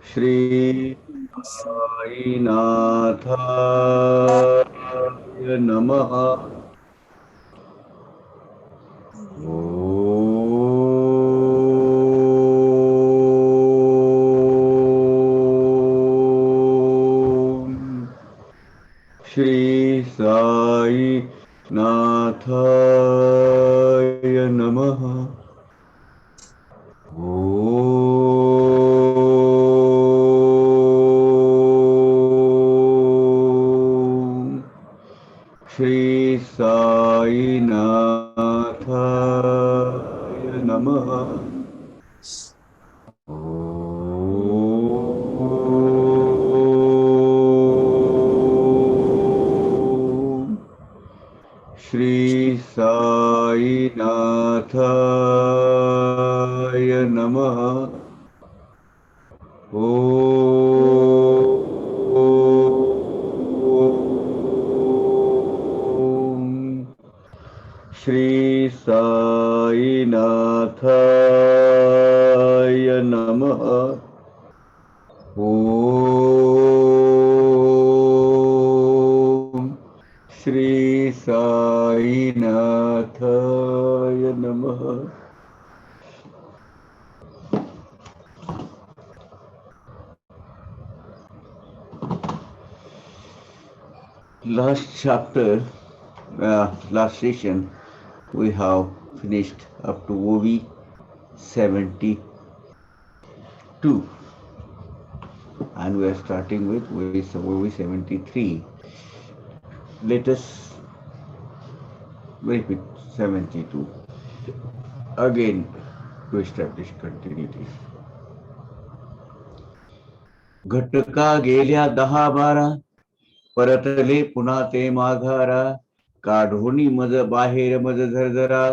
श्री साईनाथाय नमः। ओम श्री साई नाथाय नमः। ओम श्री साई नाथाय नमः। ओम श्री साई नाथाय नमः। ओम श्री साई नाथाय नमः। ओम श्री साई नाथाय नमः। Last chapter, last session, we have finished up to OV 72, and we are starting with OV 73. Let us repeat 72 again to establish continuity. घटका गेल्या 10-12, परतले पुन्हा ते माघारा, काढोनी मज बाहेर मज झरझरा,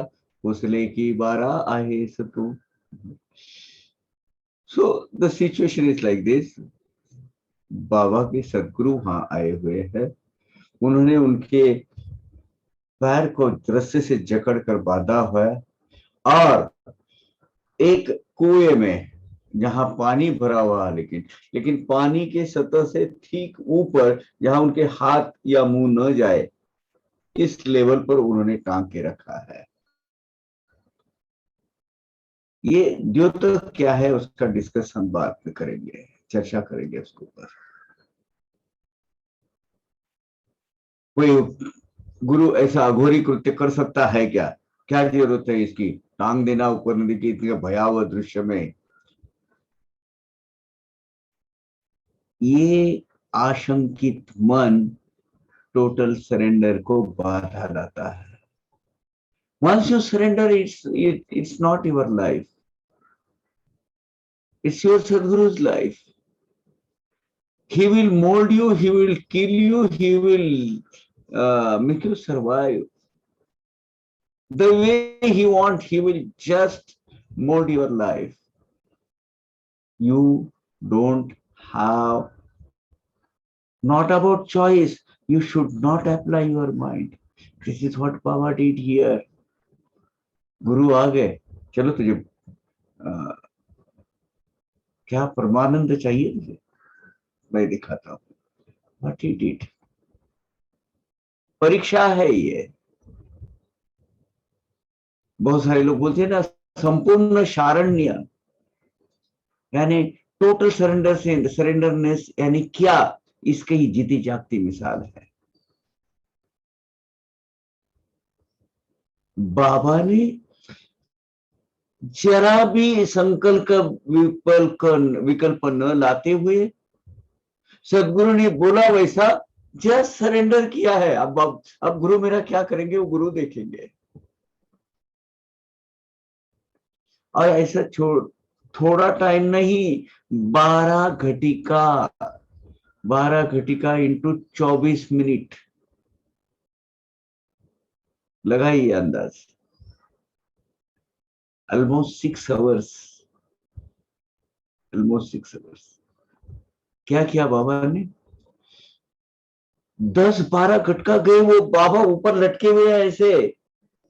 पुसले की बारा आहेस तू. So the situation is like this. बाबा के सदगुरु वहां आए हुए हैं। उन्होंने उनके पैर को रस्से से जकड़ कर बांधा हुआ है और एक कुएं में, जहां पानी भरा हुआ है, लेकिन पानी के सतह से ठीक ऊपर, जहां उनके हाथ या मुंह न जाए, इस लेवल पर उन्होंने टांग के रखा है। ये द्योतक क्या है उसका डिस्कस हम बाद में करेंगे, चर्चा करेंगे उसके ऊपर। कोई गुरु ऐसा अघोरी कृत्य कर सकता है क्या? क्या जरूरत है इसकी? टांग देना ऊपर नदी के इतने भयावह दृश्य में। ये आशंकित मन टोटल सरेंडर को बाधा लाता है। Once you surrender, it's not your life. It's your Sadguru's life. He will mold you, he will kill you, he will make you survive. The way he wants, he will just mold your life. You don't have, not about choice. You should not apply your mind. This is what Baba did here. गुरु आ गए, चलो तुझे क्या परमानंद चाहिए तुझे, मैं दिखाता हूँ। What he did. परीक्षा है ये। बहुत सारे लोग बोलते हैं ना, संपूर्ण शारण्य यानी टोटल सरेंडर से सरेंडरनेस यानी क्या, इसकी ही जीती जागती मिसाल है। बाबा ने जरा भी संकल्प विकल्प न लाते हुए सदगुरु ने बोला वैसा जस्ट सरेंडर किया है। अब गुरु मेरा क्या करेंगे वो गुरु देखेंगे। और ऐसा थोड़ा टाइम नहीं, 12 घटिका इंटू 24 मिनट, लगाइए अंदाज, ऑलमोस्ट 6 आवर्स। क्या किया बाबा ने? 10-12 घटका गए, वो बाबा ऊपर लटके हुए हैं, ऐसे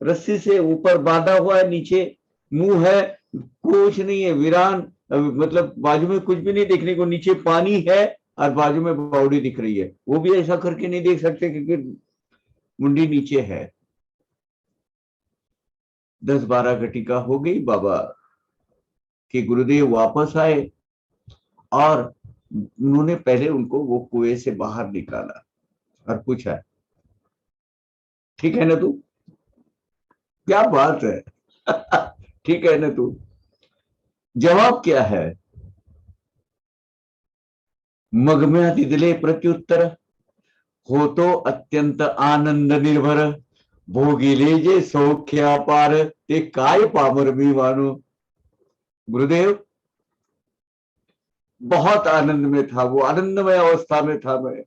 रस्सी से ऊपर बांधा हुआ है, नीचे मुंह है, कुछ नहीं है, वीरान, मतलब बाजू में कुछ भी नहीं देखने को, नीचे पानी है और बाजू में बावड़ी दिख रही है, वो भी ऐसा करके नहीं देख सकते क्योंकि मुंडी नीचे है। 10-12 घटिका हो गई, बाबा के गुरुदेव वापस आए और उन्होंने पहले उनको वो कुएं से बाहर निकाला और पूछा, ठीक है ना तू, क्या बात है ठीक है ना तू। जवाब क्या है? मग में दिले प्रत्युत्तर, हो तो अत्यंत आनंद निर्भर, भोगिले जे सौख्य अपार, ते काय पामर मी मानो। गुरुदेव, बहुत आनंद में था, वो आनंदमय अवस्था में था मैं,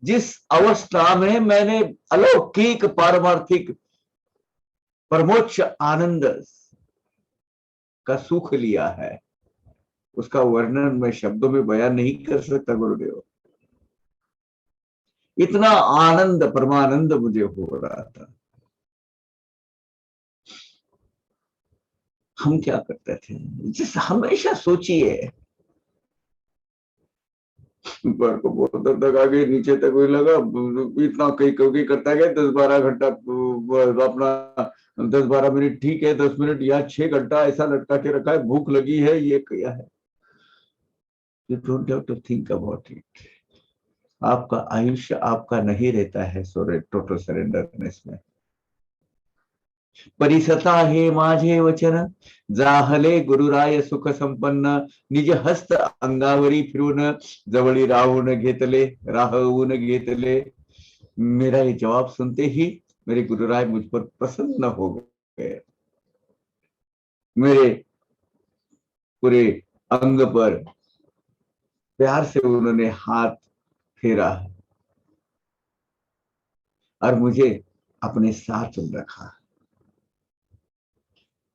जिस अवस्था में मैंने अलौकिक पारमार्थिक परमोच्च आनंद का सुख लिया है, उसका वर्णन मैं शब्दों में बयान नहीं कर सकता गुरुदेव। इतना आनंद, परमानंद मुझे हो रहा था। हम क्या करते थे, जिस हमेशा सोचिए, ऊपर को बहुत तक आगे नीचे तक वही लगा, इतना कहीं कहीं करता गया, 10-12 घंटा अपना 10-12 मिनट ठीक है, 10 मिनट या 6 घंटा ऐसा लटका के रखा है, भूख लगी है, ये क्या है। You don't have to think about it. आपका आयुष्य आपका नहीं रहता है टोटल सरेंडरनेस में। परिसता हे माझे वचन, जाहले गुरुराय सुख संपन्न, निज हस्त अंगावरी फिरून, जवळी राहून घेतले। मेरा ये जवाब सुनते ही मेरे गुरुराय मुझ पर प्रसन्न हो गए, मेरे पूरे अंग पर प्यार से उन्होंने हाथ फेरा और मुझे अपने साथ रखा,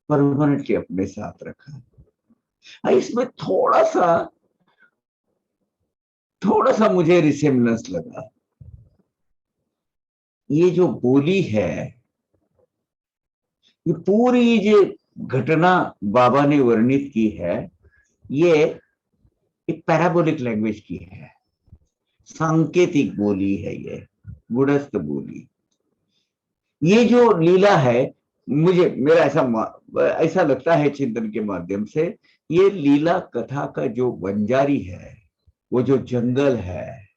परमानेंटली अपने साथ रखा। इसमें थोड़ा सा मुझे रिसेम्बलेंस लगा। ये जो बोली है, ये पूरी जो घटना बाबा ने वर्णित की है, ये एक पैराबोलिक लैंग्वेज की है, सांकेतिक बोली है, ये गुणस्थ बोली। ये जो लीला है, मुझे मेरा ऐसा लगता है चिंतन के माध्यम से, ये लीला कथा का जो बंजारी है, वो जो जंगल है,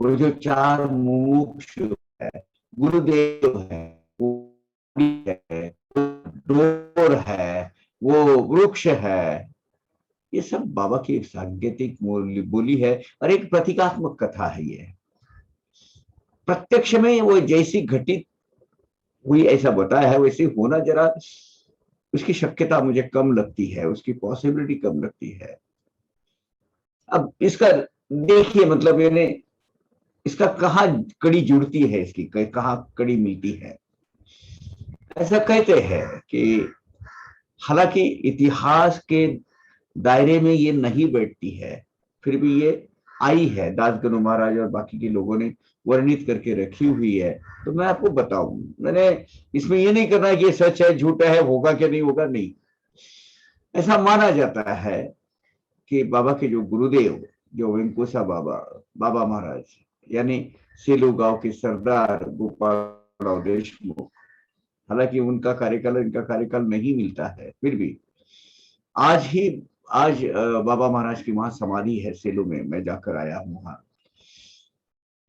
वो जो चार मुमुक्षु है, गुरुदेव है, वो है, डोर है, वो वृक्ष है, ये सब बाबा की एक सांकेतिक बोली है और एक प्रतीकात्मक कथा है। ये प्रत्यक्ष में वो जैसी घटित हुई ऐसा बताया है, वैसे होना जरा उसकी शक्यता मुझे कम लगती है, उसकी पॉसिबिलिटी कम लगती है। अब इसका देखिए, मतलब यानी इसका कहाँ कड़ी जुड़ती है, इसकी कहाँ कड़ी मिलती है। ऐसा कहते हैं कि हालांकि इतिहास के दायरे में ये नहीं बैठती है, फिर भी ये आई है, दासगनु महाराज और बाकी के लोगों ने वर्णित करके रखी हुई है, तो मैं आपको बताऊं। मैंने इसमें ये नहीं करना कि ये सच है झूठा है, होगा क्या नहीं होगा, नहीं। ऐसा माना जाता है कि बाबा के जो गुरुदेव, जो वेंकोसा बाबा, बाबा महाराज, यानी सेलू गांव के सरदार गोपाल देशमुख, हालांकि उनका कार्यकाल इनका कार्यकाल नहीं मिलता है, फिर भी आज ही आज बाबा महाराज की वहां समाधि है सेलू में, मैं जाकर आया हूं वहां।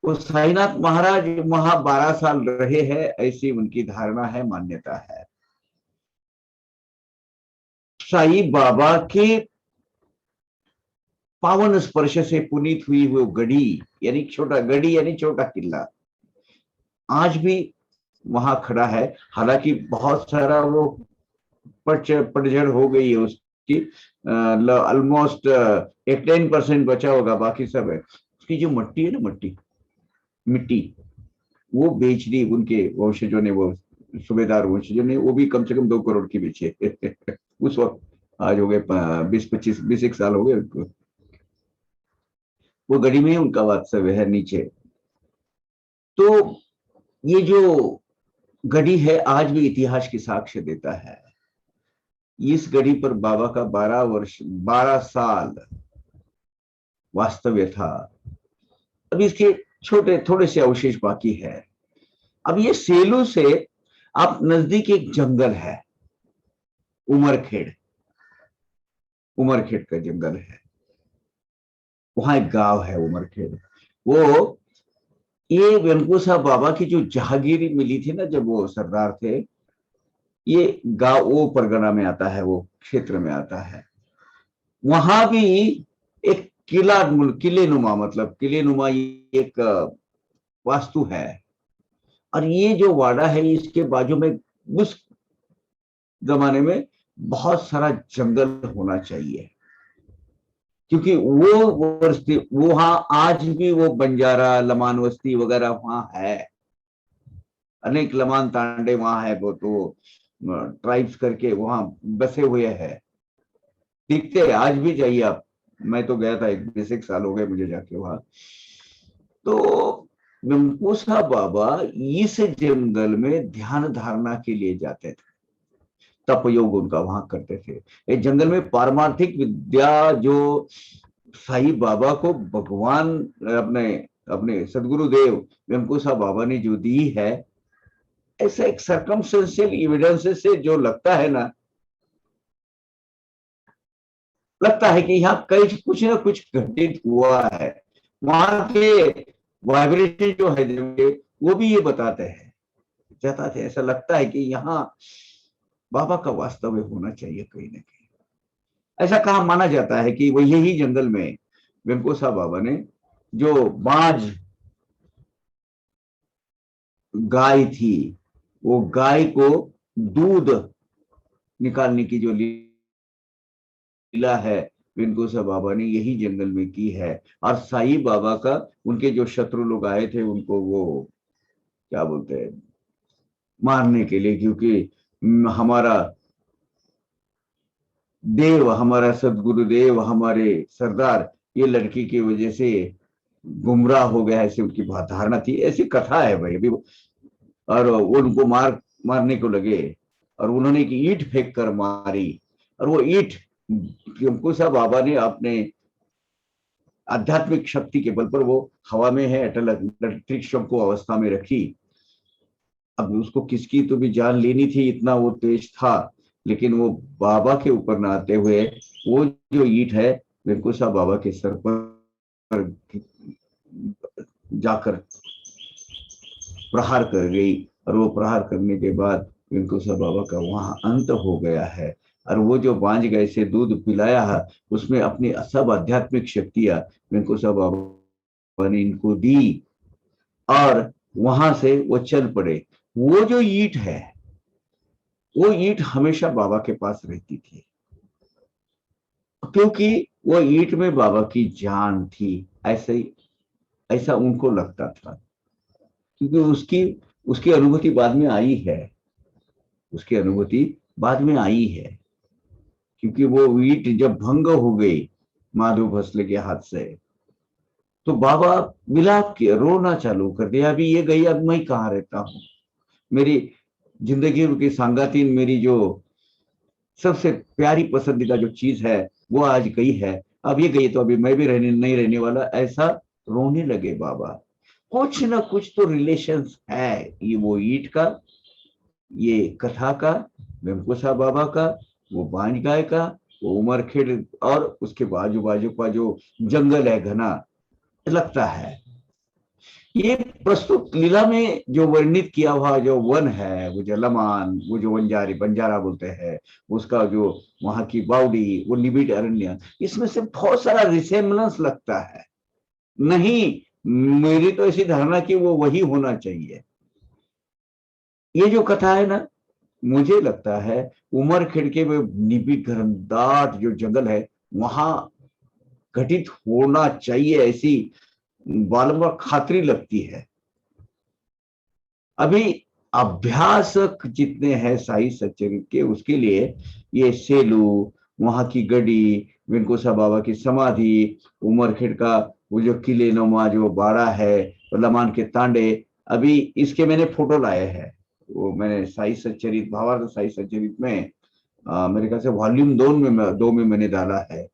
वो साईनाथ महाराज वहां 12 साल रहे हैं, ऐसी उनकी धारणा है, मान्यता है। साई बाबा के पावन स्पर्श से पुनीत हुई वो गढ़ी, यानी छोटा गढ़ी यानी छोटा किला, आज भी वहां खड़ा है। हालांकि बहुत सारा वो पतझड़ हो गई है उसकी, ऑलमोस्ट एक 10% बचा होगा, बाकी सब है। उसकी जो मट्टी है ना, मिट्टी वो बेच दी उनके वंशजों ने, वो सूबेदार वंशजों ने, वो भी कम से कम 2 करोड़ की बेचे उस वक्त। आज हो गए 20-25 हो गए उनको। वो गढ़ी में उनका वास्तव्य है नीचे। तो ये जो गढ़ी है आज भी इतिहास की साक्ष्य देता है। इस गढ़ी पर बाबा का 12 वर्ष 12 साल वास्तव्य था। अब इसके छोटे थोड़े से अवशेष बाकी है। अब ये सेलू से आप नजदीक एक जंगल है, उमरखेड़, उमरखेड़ का जंगल है, वहां एक गांव है उमरखेड़। वो ये वेंकुसा बाबा की जो जहांगीरी मिली थी ना जब वो सरदार थे, ये गांव वो परगना में आता है, वो क्षेत्र में आता है। वहां भी एक किला, किले नुमा, मतलब किले नुमा एक वास्तु है। और ये जो वाड़ा है इसके बाजू में उस जमाने में बहुत सारा जंगल होना चाहिए, क्योंकि वो बस्ती वहां आज भी वो बंजारा लमान बस्ती वगैरह वहां है, अनेक लमान तांडे वहां है, वो तो ट्राइब्स करके वहां बसे हुए हैं, दिखते हैं आज भी, जाइए आप। मैं तो गया था, 21 साल हो गए मुझे जाके वहां। तो वेंकुसा बाबा इस जंगल में ध्यान धारणा के लिए जाते थे, तप योग उनका वहां करते थे। ये जंगल में पारमार्थिक विद्या जो साईं बाबा को भगवान अपने अपने सदगुरुदेव वेंकुसा बाबा ने जो दी है, ऐसा एक सर्कमस्टेंशियल एविडेंस से जो लगता है ना, लगता है कि यहाँ कहीं कुछ ना कुछ घटित हुआ है। वहां के वाइब्रेशन जो है वो भी ये बताते हैं, जताते हैं, ऐसा लगता है कि यहाँ बाबा का वास्तव्य होना चाहिए कहीं ना कहीं। ऐसा कहा माना जाता है कि वो यही जंगल में वेंकोसा बाबा ने जो बाज गाय थी, वो गाय को दूध निकालने की जो लीला है वेंकोसा बाबा ने यही जंगल में की है। और साईं बाबा का, उनके जो शत्रु लोग आए थे उनको वो क्या बोलते हैं, मारने के लिए, क्योंकि हमारा देव, हमारा सदगुरुदेव, हमारे सरदार ये लड़की की वजह से गुमराह हो गया, ऐसी उनकी धारणा थी, ऐसी कथा है भाई अभी। और वो उनको मारने को लगे, और उन्होंने एक ईंट फेंक कर मारी, और वो ईंट वेंकुसा बाबा ने अपने आध्यात्मिक शक्ति के बल पर वो हवा में है, अटल अंतरिक्ष को अवस्था में रखी। अब उसको किसकी तो भी जान लेनी थी, इतना वो तेज था, लेकिन वो बाबा के ऊपर न आते हुए वो जो ईंट है वेंकुसा बाबा के सर पर जाकर प्रहार कर गई। और वो प्रहार करने के बाद वेंकुसा बाबा का वहां अंत हो गया है। और वो जो बांझ गए से दूध पिलाया है, उसमें अपनी सब आध्यात्मिक शक्तियां वेंकुसा बाबा ने इनको दी, और वहां से वो चल पड़े। वो जो ईंट है, वो ईंट हमेशा बाबा के पास रहती थी, क्योंकि वो ईंट में बाबा की जान थी, ऐसे ही ऐसा उनको लगता था। क्योंकि उसकी उसकी अनुभूति बाद में आई है, उसकी अनुभूति बाद में आई है, क्योंकि वो ईंट जब भंग हो गई माधव भसले के हाथ से, तो बाबा विलाप किया, रोना चालू कर दिया, अभी ये गई, अब मैं कहाँ रहता हूँ। मेरी जिंदगी की सांगातीन, मेरी जो सबसे प्यारी पसंदीदा जो चीज है वो आज गई है, अब ये गई तो अभी मैं भी नहीं रहने वाला, ऐसा रोने लगे बाबा। कुछ ना कुछ तो रिलेशन है, ये वो ईंट का, ये कथा का, वेंकुसा बाबा का, वो बांझ गाय का, वो उमरखेड़, और उसके बाजू बाजू का जो जंगल है घना, लगता है। ये प्रस्तुत लीला में जो वर्णित किया हुआ जो वन है, वो जो लमान, वो जो बंजारी बंजारा बोलते हैं, उसका जो वहां की बाउडी, वो निबिड़ अरण्य, इसमें से बहुत सारा रिसेम्बलेंस लगता है। नहीं, मेरी तो ऐसी धारणा कि वो वही होना चाहिए। ये जो कथा है ना, मुझे लगता है उमरखेड़ के वो निबिड़ घनदाट जो जंगल है वहां घटित होना चाहिए, ऐसी बारंबार खातरी लगती है। अभी अभ्यासक जितने हैं साई सच्चरित्र के, उसके लिए ये सेलू, वहां की गढ़ी, वेंकुसा बाबा की समाधि, उमरखेड़ का वो जो किले नुमा जो बाड़ा है, लमान के तांडे, अभी इसके मैंने फोटो लाए हैं। वो मैंने साई सच्चरित्र, भावार्थ साई सच्चरित्र में मेरे ख्याल से वॉल्यूम 2 में मैंने डाला है।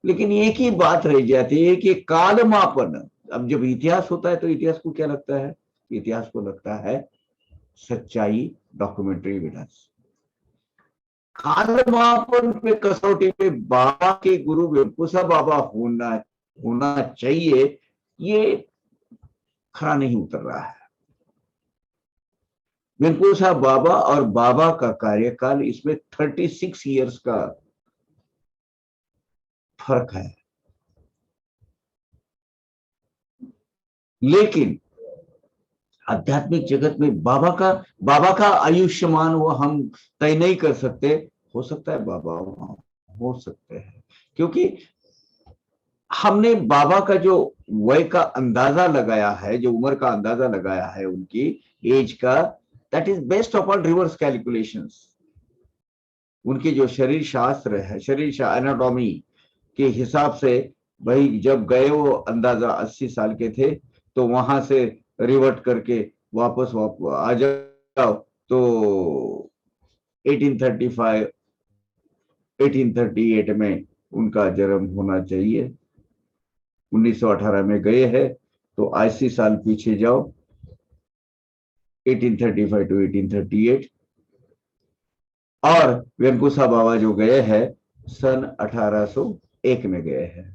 लेकिन एक ही बात रह जाती है कि कालमापन। अब जब इतिहास होता है तो इतिहास को क्या लगता है? इतिहास को लगता है सच्चाई, डॉक्यूमेंट्री एविडेंस। कालमापन पे, कसौटी पे बाबा के गुरु वेंकुसा बाबा होना होना चाहिए, ये खरा नहीं उतर रहा है। वेंकुसा बाबा और बाबा का कार्यकाल, इसमें 36 इयर्स का फर्क है। लेकिन आध्यात्मिक जगत में बाबा का आयुष्मान वो हम तय नहीं कर सकते। हो सकता है बाबा वहां हो सकते हैं, क्योंकि हमने बाबा का जो वय का अंदाजा लगाया है, जो उम्र का अंदाजा लगाया है उनकी एज का, that is based upon reverse calculations. उनके जो शरीर शास्त्र है, शरीर एनाटॉमी के हिसाब से, भाई जब गए वो अंदाजा 80 साल के थे, तो वहां से रिवर्ट करके वापस आ जाओ तो 1835 1838 में उनका जन्म होना चाहिए। 1918 में गए हैं तो 80 साल पीछे जाओ, 1835 टू 1838। और वेंकुसा बाबा जो गए हैं सन 1801 में गए हैं,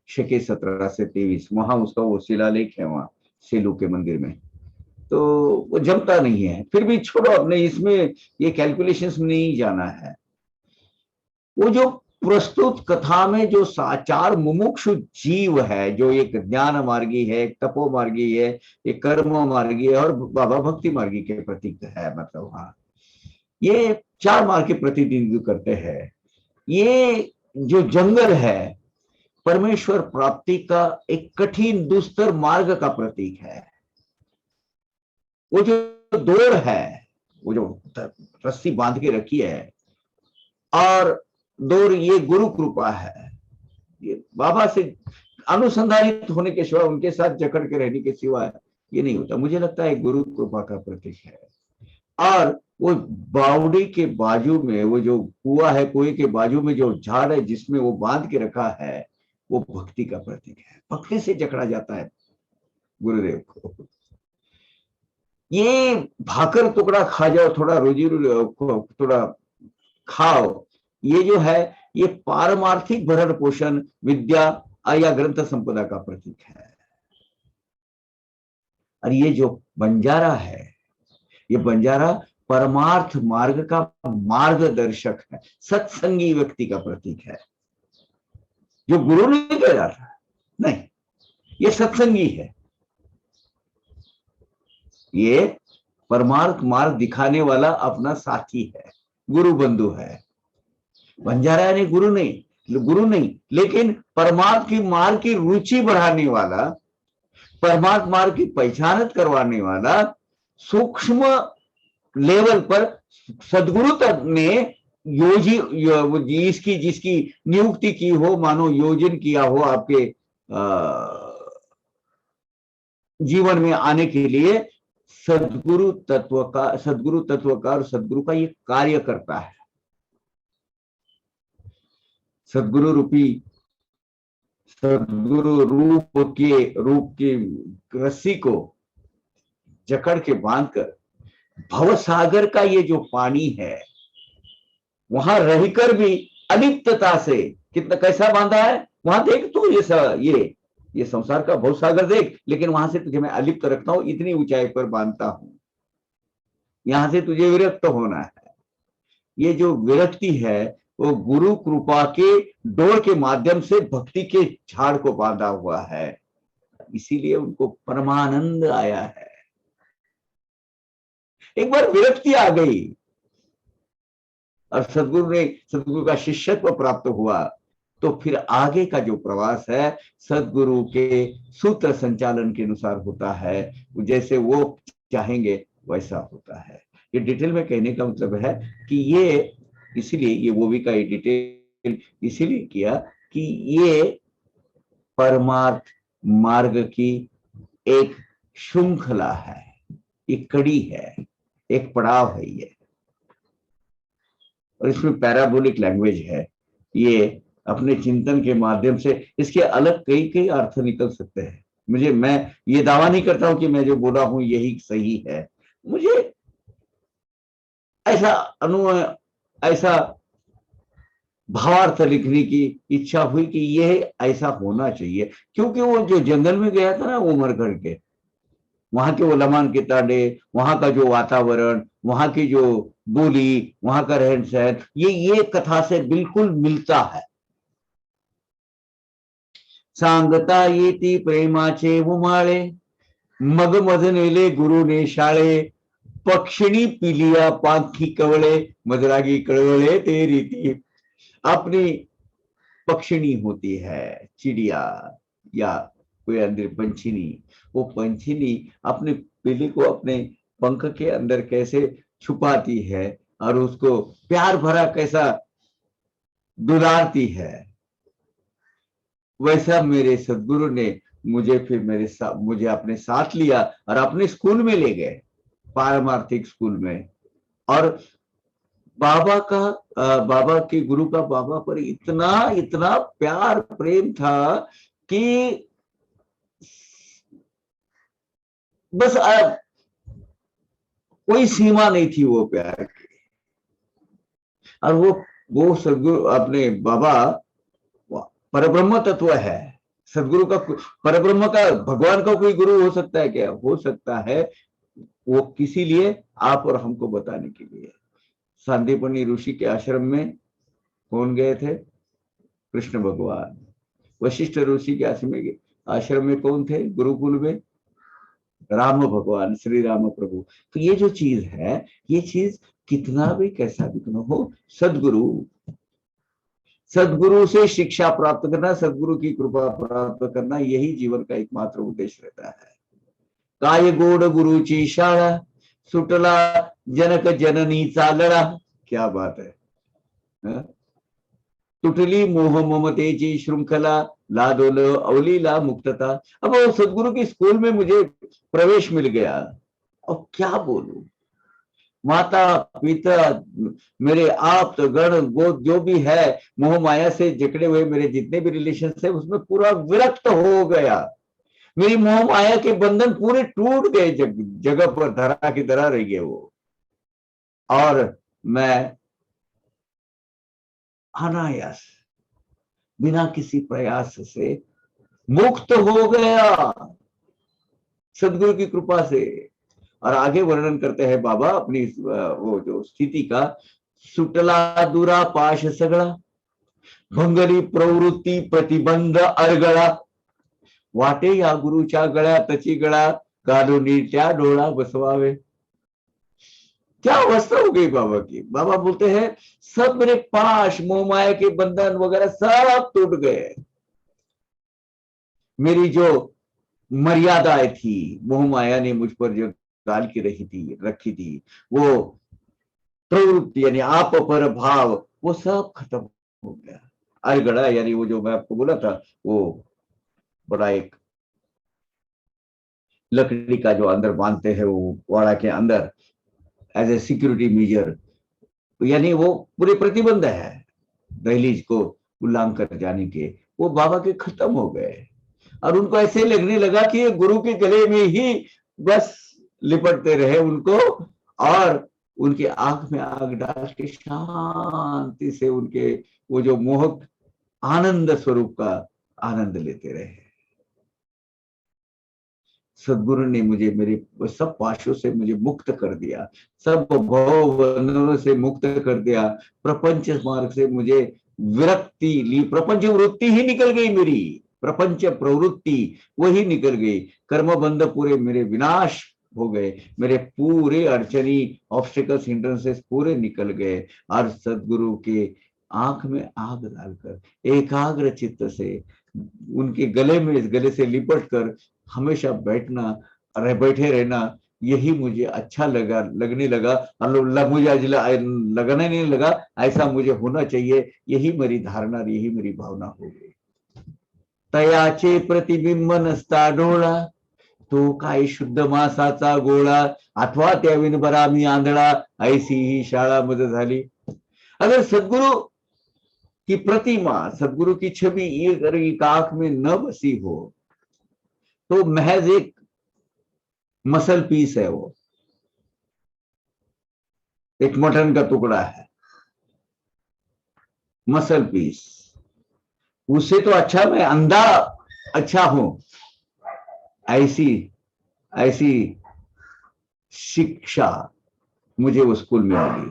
शके 17 से 23, वहां उसका वो शिलालेख है वहां सेलू के मंदिर में। तो वो जमता नहीं है। फिर भी छोड़ो, अपने इसमें ये कैलकुलेशंस में नहीं जाना है। वो जो प्रस्तुत कथा में जो साचार मुमुक्षु जीव है, जो एक ज्ञान मार्गी है, एक तपो मार्गी है, एक कर्म मार्गी है, और बाबा भक्ति मार्गी के प्रतीक है, मतलब वहां ये 4 मार्ग के प्रतिनिधित्व करते हैं। ये जो जंगल है परमेश्वर प्राप्ति का एक कठिन दुस्तर मार्ग का प्रतीक है। वो जो दौड़ है, वो जो रस्सी बांध के रखी है, और दौड़ ये गुरु कृपा है। ये बाबा से अनुसंधानित होने के सिवा, उनके साथ जकड़ के रहने के सिवा ये नहीं होता। मुझे लगता है गुरु कृपा का प्रतीक है। और वो बावड़ी के बाजू में वो जो कुआ है, कुएं के बाजू में जो झाड़ है जिसमें वो बांध के रखा है, वो भक्ति का प्रतीक है। भक्ति से जकड़ा जाता है गुरुदेव को। ये भाकर टुकड़ा खा जाओ, थोड़ा रोजी थोड़ा खाओ, ये जो है ये पारमार्थिक भरण पोषण विद्या या ग्रंथ संपदा का प्रतीक है। और ये जो बंजारा है, ये बंजारा परमार्थ मार्ग का मार्गदर्शक है, सत्संगी व्यक्ति का प्रतीक है। जो गुरु नहीं कह रहा था, नहीं, ये सत्संगी है। ये परमार्थ मार्ग दिखाने वाला अपना साथी है, गुरु बंधु है। बंजारा यानी गुरु नहीं, लेकिन परमार्थ की मार्ग की रुचि बढ़ाने वाला, परमार्थ मार्ग की पहचानत करवाने वाला, सूक्ष्म लेवल पर सदगुरु तक ने इसकी जिसकी नियुक्ति की हो, मानो योजन किया हो आपके जीवन में आने के लिए, सदगुरु तत्व का और सदगुरु का ये कार्य करता है। सदगुरु रूपी, सदगुरु रूप की रस्सी को जकड़ के बांधकर भव सागर का ये जो पानी है, वहां रहकर भी अलिप्तता से कितना कैसा बांधा है, वहां देख तू ये संसार का भव सागर देख, लेकिन वहां से तुझे मैं अलिप्त रखता हूं, इतनी ऊंचाई पर बांधता हूं, यहां से तुझे विरक्त होना है। ये जो विरक्ति है वो गुरु कृपा के डोर के माध्यम से भक्ति के झाड़ को बांधा हुआ है, इसीलिए उनको परमानंद आया है। एक बार विरक्ति आ गई और सदगुरु का शिष्यत्व प्राप्त हुआ, तो फिर आगे का जो प्रवास है सदगुरु के सूत्र संचालन के अनुसार होता है, जैसे वो चाहेंगे वैसा होता है। ये डिटेल में कहने का मतलब है कि ये इसीलिए ये मूवी का ये डिटेल इसीलिए किया कि ये परमार्थ मार्ग की एक श्रृंखला है, एक कड़ी है, एक पड़ाव है ये। और इसमें पैराबोलिक लैंग्वेज है। ये अपने चिंतन के माध्यम से इसके अलग कई कई अर्थ निकल सकते हैं। मैं ये दावा नहीं करता हूं कि मैं जो बोला हूं यही सही है। मुझे ऐसा अनु ऐसा भावार्थ लिखने की इच्छा हुई कि यह ऐसा होना चाहिए, क्योंकि वो जो जंगल में गया था ना उमर करके, वहां के उलमान के तांडे, वहां का जो वातावरण, वहां की जो बोली, वहां का रहन सहन, ये कथा से बिल्कुल मिलता है। सांगता येती प्रेमाचे उमाळे, मग मज नेले गुरु ने शाळे, पक्षिणी पिलिया पाखी कवळे, मदरागी कळवळे ते रीती। अपनी पक्षिणी होती है, चिड़िया या कोई अंदर पंछिनी, वो पंछिनी अपने पिली को अपने पंख के अंदर कैसे छुपाती है और उसको प्यार भरा कैसा दुलारती है, वैसा मेरे सदगुरु ने मुझे फिर मुझे अपने साथ लिया और अपने स्कूल में ले गए, पारमार्थिक स्कूल में। और बाबा के गुरु का बाबा पर इतना इतना प्यार प्रेम था कि बस कोई सीमा नहीं थी वो प्यार की। और वो सदगुरु अपने बाबा परब्रह्म तत्व है। सदगुरु का परब्रह्म का भगवान का कोई गुरु हो सकता है क्या? हो सकता है। वो किसी लिए आप और हमको बताने के लिए। सांदीपनी ऋषि के आश्रम में कौन गए थे? कृष्ण भगवान। वशिष्ठ ऋषि के आश्रम में कौन थे? गुरुकुल में राम भगवान, श्री राम प्रभु। तो ये जो चीज है, ये चीज कितना भी कैसा भी क्यों हो, सदगुरु से शिक्षा प्राप्त करना, सदगुरु की कृपा प्राप्त करना, यही जीवन का एकमात्र उद्देश्य रहता है। काय गोड गुरुची शाळा, सुटला जनक जननीचा लळा। क्या बात है, हा? तुटली मोह ममतेची श्रृंखला, लादोल अवलीला मुक्तता। अब वो सदगुरु की स्कूल में मुझे प्रवेश मिल गया, और क्या बोलूं, माता पिता, मेरे आप्त गण गोद जो भी है, मोह माया से जकड़े हुए मेरे जितने भी रिलेशन है, उसमें पूरा विरक्त हो गया। मेरी मोह माया के बंधन पूरे टूट गए, जगह पर धरा की तरह रह गए वो। और मैं अनायास बिना किसी प्रयास से मुक्त हो गया सदगुरु की कृपा से। और आगे वर्णन करते हैं बाबा अपनी वो जो स्थिति का, सुटला दुरा पाश सगळा, भंगरी प्रवृत्ती प्रतिबंध अडगळा, वाटे या गुरुच्या गळ्यातची गळा, काढून त्या डोळा बसवावे। क्या अवस्था हो गई बाबा की। बाबा बोलते हैं सब मेरे पाश मोह माया के बंधन वगैरह सब टूट गए। मेरी जो मर्यादाएं थी, मोह माया ने मुझ पर जो डाल की रखी थी, वो प्रवृत्ति यानी आप पर भाव, वो सब खत्म हो गया। अरगड़ा यानी वो जो मैं आपको बोला था, वो बड़ा एक लकड़ी का जो अंदर बांधते हैं वो वाड़ा के अंदर एज ए सिक्योरिटी मेजर, यानी वो पूरे प्रतिबंध है दहलीज को उल्लंघन कर जाने के, वो बाबा के खत्म हो गए। और उनको ऐसे लगने लगा कि गुरु के गले में ही बस लिपटते रहे उनको, और उनकी आंख में आग डाल के शांति से उनके वो जो मोहक आनंद स्वरूप का आनंद लेते रहे। सदगुरु ने मुझे मेरे सब पाशों से मुझे मुक्त कर दिया, सब भव बंधनों से मुक्त कर दिया। प्रपंच मार्ग से मुझे विरक्ति ली, प्रपंच वृत्ति ही निकल गई मेरी, प्रपंच प्रवृत्ति वही निकल गई। कर्म बंध पूरे मेरे विनाश हो गए, मेरे पूरे अड़चनी ऑब्स्टिकल्स हिंड्रेंसेस पूरे निकल गए। और सदगुरु के आंख में आग डालकर एकाग्र चित्त से उनके गले से लिपट कर हमेशा बैठे रहना, यही मुझे अच्छा लगने लगा। मुझे लगने नहीं लगा, ऐसा मुझे होना चाहिए, यही मेरी धारणा, यही मेरी भावना हो गई। तयाचे प्रतिबिंब नसता डोळा, तो काय शुद्ध मासाचा गोळा, अथवा त्या विणभरा मी आंधळा, ऐशी ही शाळा मज झाली। अगर सदगुरु की प्रतिमा, सदगुरु की छवि एक आंख में न बसी हो तो महज एक मसल पीस है, वो एक मटन का टुकड़ा है, मसल पीस। उससे तो अच्छा मैं अंधा अच्छा हूं। ऐसी ऐसी शिक्षा मुझे वो स्कूल में मिली,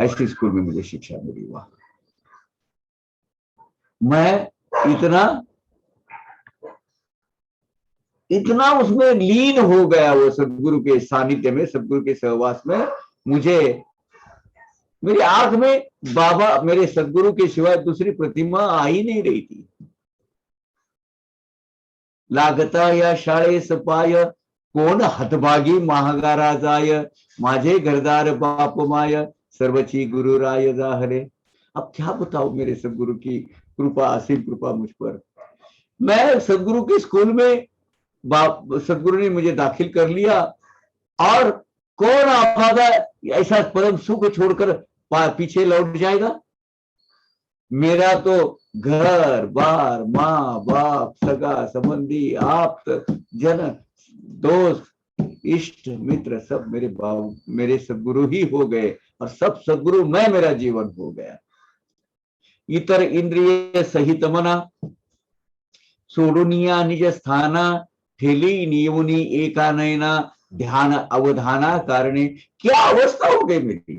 ऐसी स्कूल में मुझे शिक्षा मिली। वहां मैं इतना इतना उसमें लीन हो गया, वो सदगुरु के सानिध्य में, सदगुरु के सहवास में। मुझे मेरी आंख में बाबा, मेरे सदगुरु के सिवाय दूसरी प्रतिमा आ ही नहीं रही थी। लागता या शाळे सपाय, कोण हतभागी महागारा जाय, माझे घरदार बाप माय, सर्वची गुरु राय जाहरे। अब क्या बताओ मेरे सदगुरु की कृपा, असीम कृपा मुझ पर। मैं सदगुरु के स्कूल में, सदगुरु ने मुझे दाखिल कर लिया, और कौन आभागा ऐसा परम सुख छोड़कर पीछे लौट जाएगा। मेरा तो घर बार, माँ बाप, सगा संबंधी, आप्त जन, दोस्त, इष्ट मित्र सब मेरे सदगुरु ही हो गए, और सब सदगुरु मैं, मेरा जीवन हो गया। इतर इंद्रिय सहित मना, सोडुनिया निज स्थाना, ठेली नियमुनी एका नयना, ध्यान अवधाना कारणे। क्या अवस्था हो गई मेरी।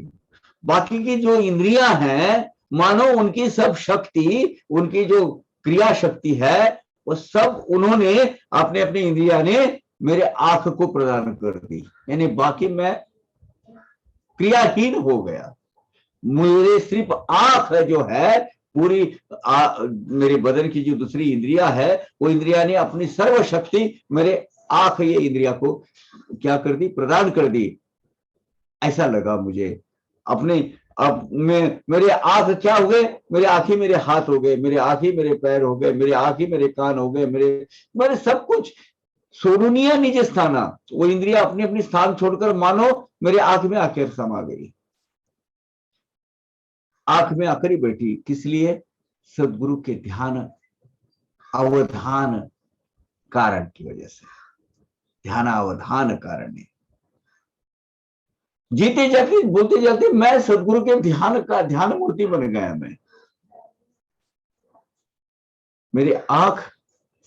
बाकी की जो इंद्रियां हैं, मानो उनकी सब शक्ति, उनकी जो क्रिया शक्ति है, वो सब उन्होंने अपने अपने इंद्रिया ने मेरे आंख को प्रदान कर दी। यानी बाकी मैं क्रियाहीन हो गया। मुझे सिर्फ आंख जो है पूरी, मेरे बदन की जो दूसरी इंद्रिया है, वो इंद्रिया ने अपनी सर्व शक्ति मेरे आंख, ये इंद्रिया को क्या कर दी, प्रदान कर दी। ऐसा लगा मुझे अपने। अब मेरे आंख क्या हो गए, मेरे आंखें मेरे हाथ हो गए, मेरे आंखें मेरे पैर हो गए, मेरे आंखें मेरे कान हो गए, मेरे सब कुछ। सोडुनिया निज स्थाना, वो इंद्रिया अपने अपने स्थान छोड़कर मानो मेरे आंख में आकर समा गई, आंख में आकर ही बैठी। किस लिए? सदगुरु के ध्यान अवधान कारण की वजह से, ध्यान अवधान कारण है। जीते जाते बोलते जाते मैं सदगुरु के ध्यान मूर्ति बन गया। मेरी आंख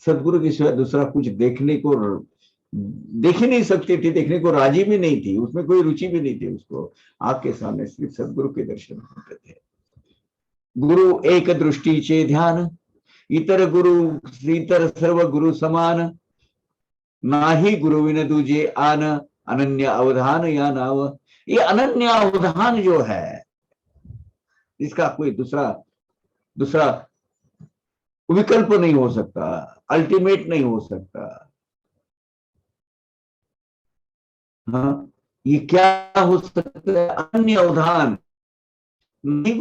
सदगुरु के सिवाय दूसरा कुछ देख ही नहीं सकती थी, देखने को राजी भी नहीं थी, उसमें कोई रुचि भी नहीं थी उसको। आंख के सामने सिर्फ सदगुरु के दर्शन होते थे। गुरु एक दृष्टि चे ध्यान, इतर सर्व गुरु समान, नाही गुरु विन दूजे आन, अनन्य अवधान या नाव। ये अनन्य अवधान जो है, इसका कोई दूसरा विकल्प नहीं हो सकता, अल्टीमेट नहीं हो सकता। हाँ, ये क्या हो सकता है? अनन्य अवधान। नहीं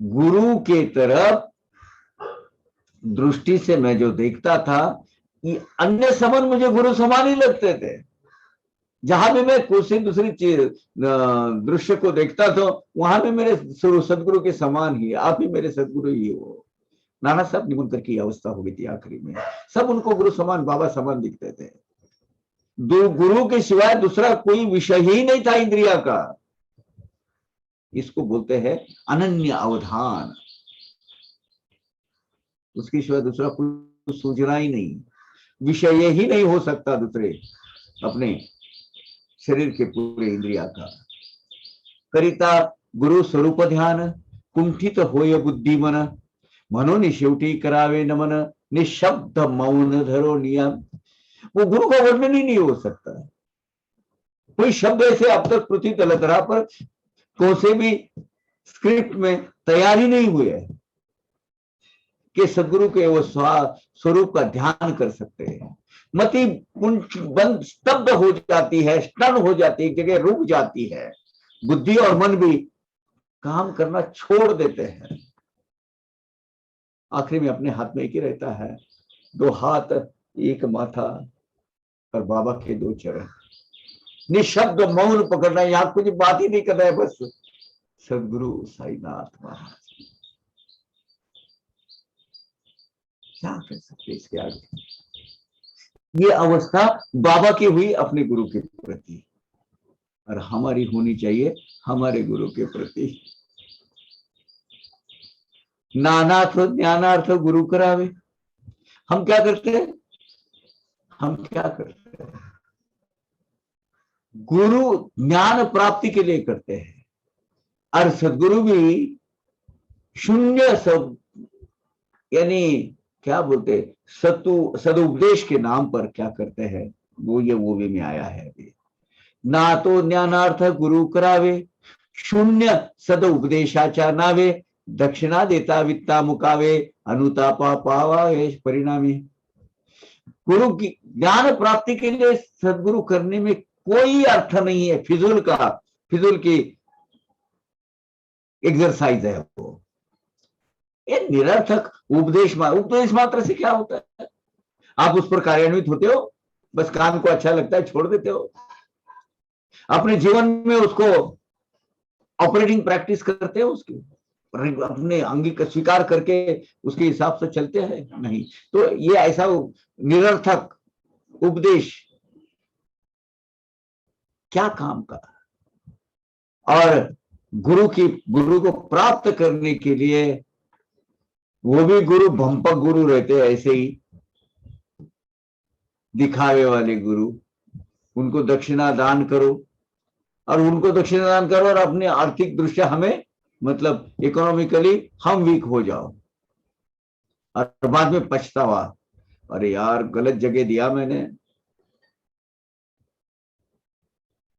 गुरु के तरफ दृष्टि से मैं जो देखता था, ये अन्य समान मुझे गुरु समान ही लगते थे। जहां भी मैं कोई दूसरी चीज दृश्य को देखता था, वहां भी मेरे सदगुरु के समान ही, आप ही मेरे सदगुरु ही हो। नाना साहब निमंत्र की अवस्था हो गई थी आखिरी में। सब उनको गुरु समान, बाबा समान दिखते थे। दो गुरु के सिवाय दूसरा कोई विषय ही नहीं था इंद्रिया का। इसको बोलते हैं अनन्य अवधान। उसके सिवाय दूसरा कुछ सूझना ही नहीं, विषय ही नहीं हो सकता दूसरे अपने शरीर के पूरे इंद्रिया का। करिता गुरु स्वरूप ध्यान, कुंठित होय बुद्धि मन, म्हणून शेवटी करावे नमन, निशब्द मौन धरो नियम। वो गुरु का वर्णन ही नहीं हो सकता। कोई शब्द ऐसे अब तक पृथ्वी तलतरा पर कौन से भी स्क्रिप्ट में तैयार ही नहीं हुए कि सदगुरु के वो स्वरूप का ध्यान कर सकते हैं। मति बंद स्तब्ध हो जाती है, स्टन हो जाती है, एक जगह रुक जाती है। बुद्धि और मन भी काम करना छोड़ देते हैं। आखिरी में अपने हाथ में एक ही रहता है, दो हाथ, एक माथा और बाबा के दो चरण। निशब्द मौन पकड़ना है, यहाँ कुछ बात ही नहीं करना है, बस सदगुरु साईनाथ महाराज क्या कर सकते इसके आगे। ये अवस्था बाबा की हुई अपने गुरु के प्रति, और हमारी होनी चाहिए हमारे गुरु के प्रति। नानार्थ ज्ञानार्थ गुरु करावे। हम क्या करते हैं, हम क्या करते हैं, गुरु ज्ञान प्राप्ति के लिए करते हैं, और सदगुरु भी शून्य सब यानी क्या बोलते सदुपदेश के नाम पर क्या करते हैं, वो भी में आया है अभी। ना तो ज्ञानार्थ गुरु करावे, शून्य सद उपदेशाच्या नावे, दक्षिणा देता वित्ता मुकावे, अनुतापा पावा परिणामी। गुरु की ज्ञान प्राप्ति के लिए सदगुरु करने में कोई अर्थ नहीं है, फिजूल की एक्सरसाइज है वो, ये निरर्थक उपदेश मात्र से क्या होता है। आप उस पर कार्यान्वित होते हो, बस कान को अच्छा लगता है छोड़ देते हो, अपने जीवन में उसको ऑपरेटिंग प्रैक्टिस करते हो, उसकी अपने अंगी स्वीकार करके उसके हिसाब से चलते हैं, नहीं। तो ये ऐसा निरर्थक उपदेश क्या काम का। और गुरु को प्राप्त करने के लिए वो भी गुरु भंपक गुरु रहते हैं, ऐसे ही दिखावे वाले गुरु। उनको दक्षिणा दान करो और अपने आर्थिक दृष्टि हमें मतलब इकोनॉमिकली हम वीक हो जाओ, और बाद में पछतावा, अरे यार गलत जगह दिया मैंने,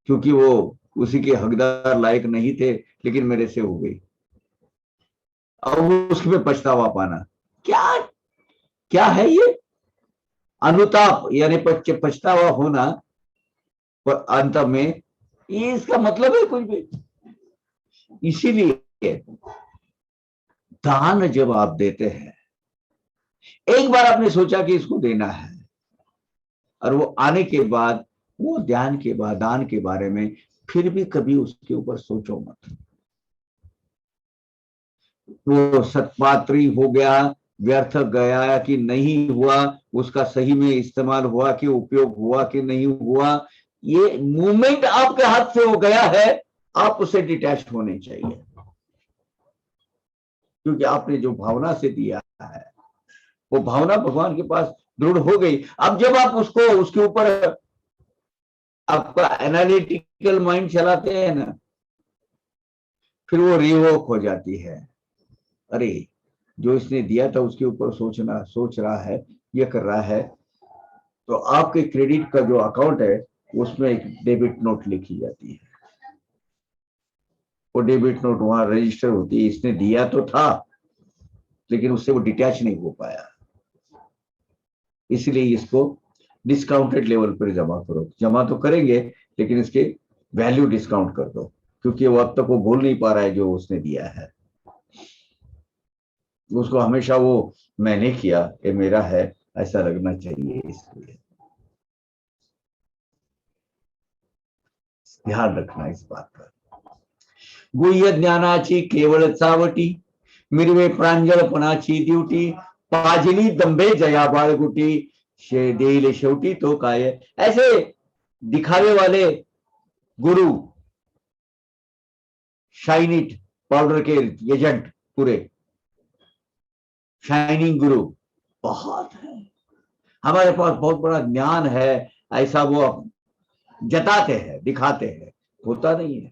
क्योंकि वो उसी के हकदार लायक नहीं थे, लेकिन मेरे से हो गई। अब उसमें पछतावा पाना क्या है ये अनुताप, यानी पछतावा होना अंत में, ये इसका मतलब है कुछ भी। इसीलिए दान जब आप देते हैं, एक बार आपने सोचा कि इसको देना है, और वो आने के बाद वो दान के बारे में फिर भी कभी उसके ऊपर सोचो मत। वो सत्पात्री हो गया, व्यर्थ गया कि नहीं हुआ, उसका सही में इस्तेमाल हुआ कि उपयोग हुआ कि नहीं हुआ, ये मूवमेंट आपके हाथ से हो गया है, आप उससे डिटैच होने चाहिए, क्योंकि आपने जो भावना से दिया है वो भावना भगवान के पास दृढ़ हो गई। अब जब आप उसके ऊपर आपका एनालिटिकल माइंड चलाते हैं ना, फिर वो रिवोक हो जाती है। अरे जो इसने दिया था उसके ऊपर सोच रहा है, ये कर रहा है, तो आपके क्रेडिट का जो अकाउंट है उसमें एक डेबिट नोट लिखी जाती है। वो डेबिट नोट वहां रजिस्टर होती है, इसने दिया तो था लेकिन उससे वो डिटैच नहीं हो पाया, इसलिए इसको डिस्काउंटेड लेवल पर जमा करो। जमा तो करेंगे लेकिन इसके वैल्यू डिस्काउंट कर दो, क्योंकि वो अब तक वो भूल नहीं पा रहा है जो उसने दिया है। उसको हमेशा वो मैंने किया, ये मेरा है, ऐसा लगना चाहिए। इसलिए ध्यान रखना इस बात पर। गुह्य ज्ञानाची केवळ चावटी, मिरवे प्रांजळपणाची ड्युटी, पाजली दंभे जया बाळगुटी, देईल शेवटी तो काय। ऐसे दिखावे वाले गुरु, शाइनिट पाउडर के एजेंट, पूरे शाइनिंग गुरु बहुत है। हमारे पास बहुत बड़ा ज्ञान है, ऐसा वो जताते हैं, दिखाते हैं, होता नहीं है।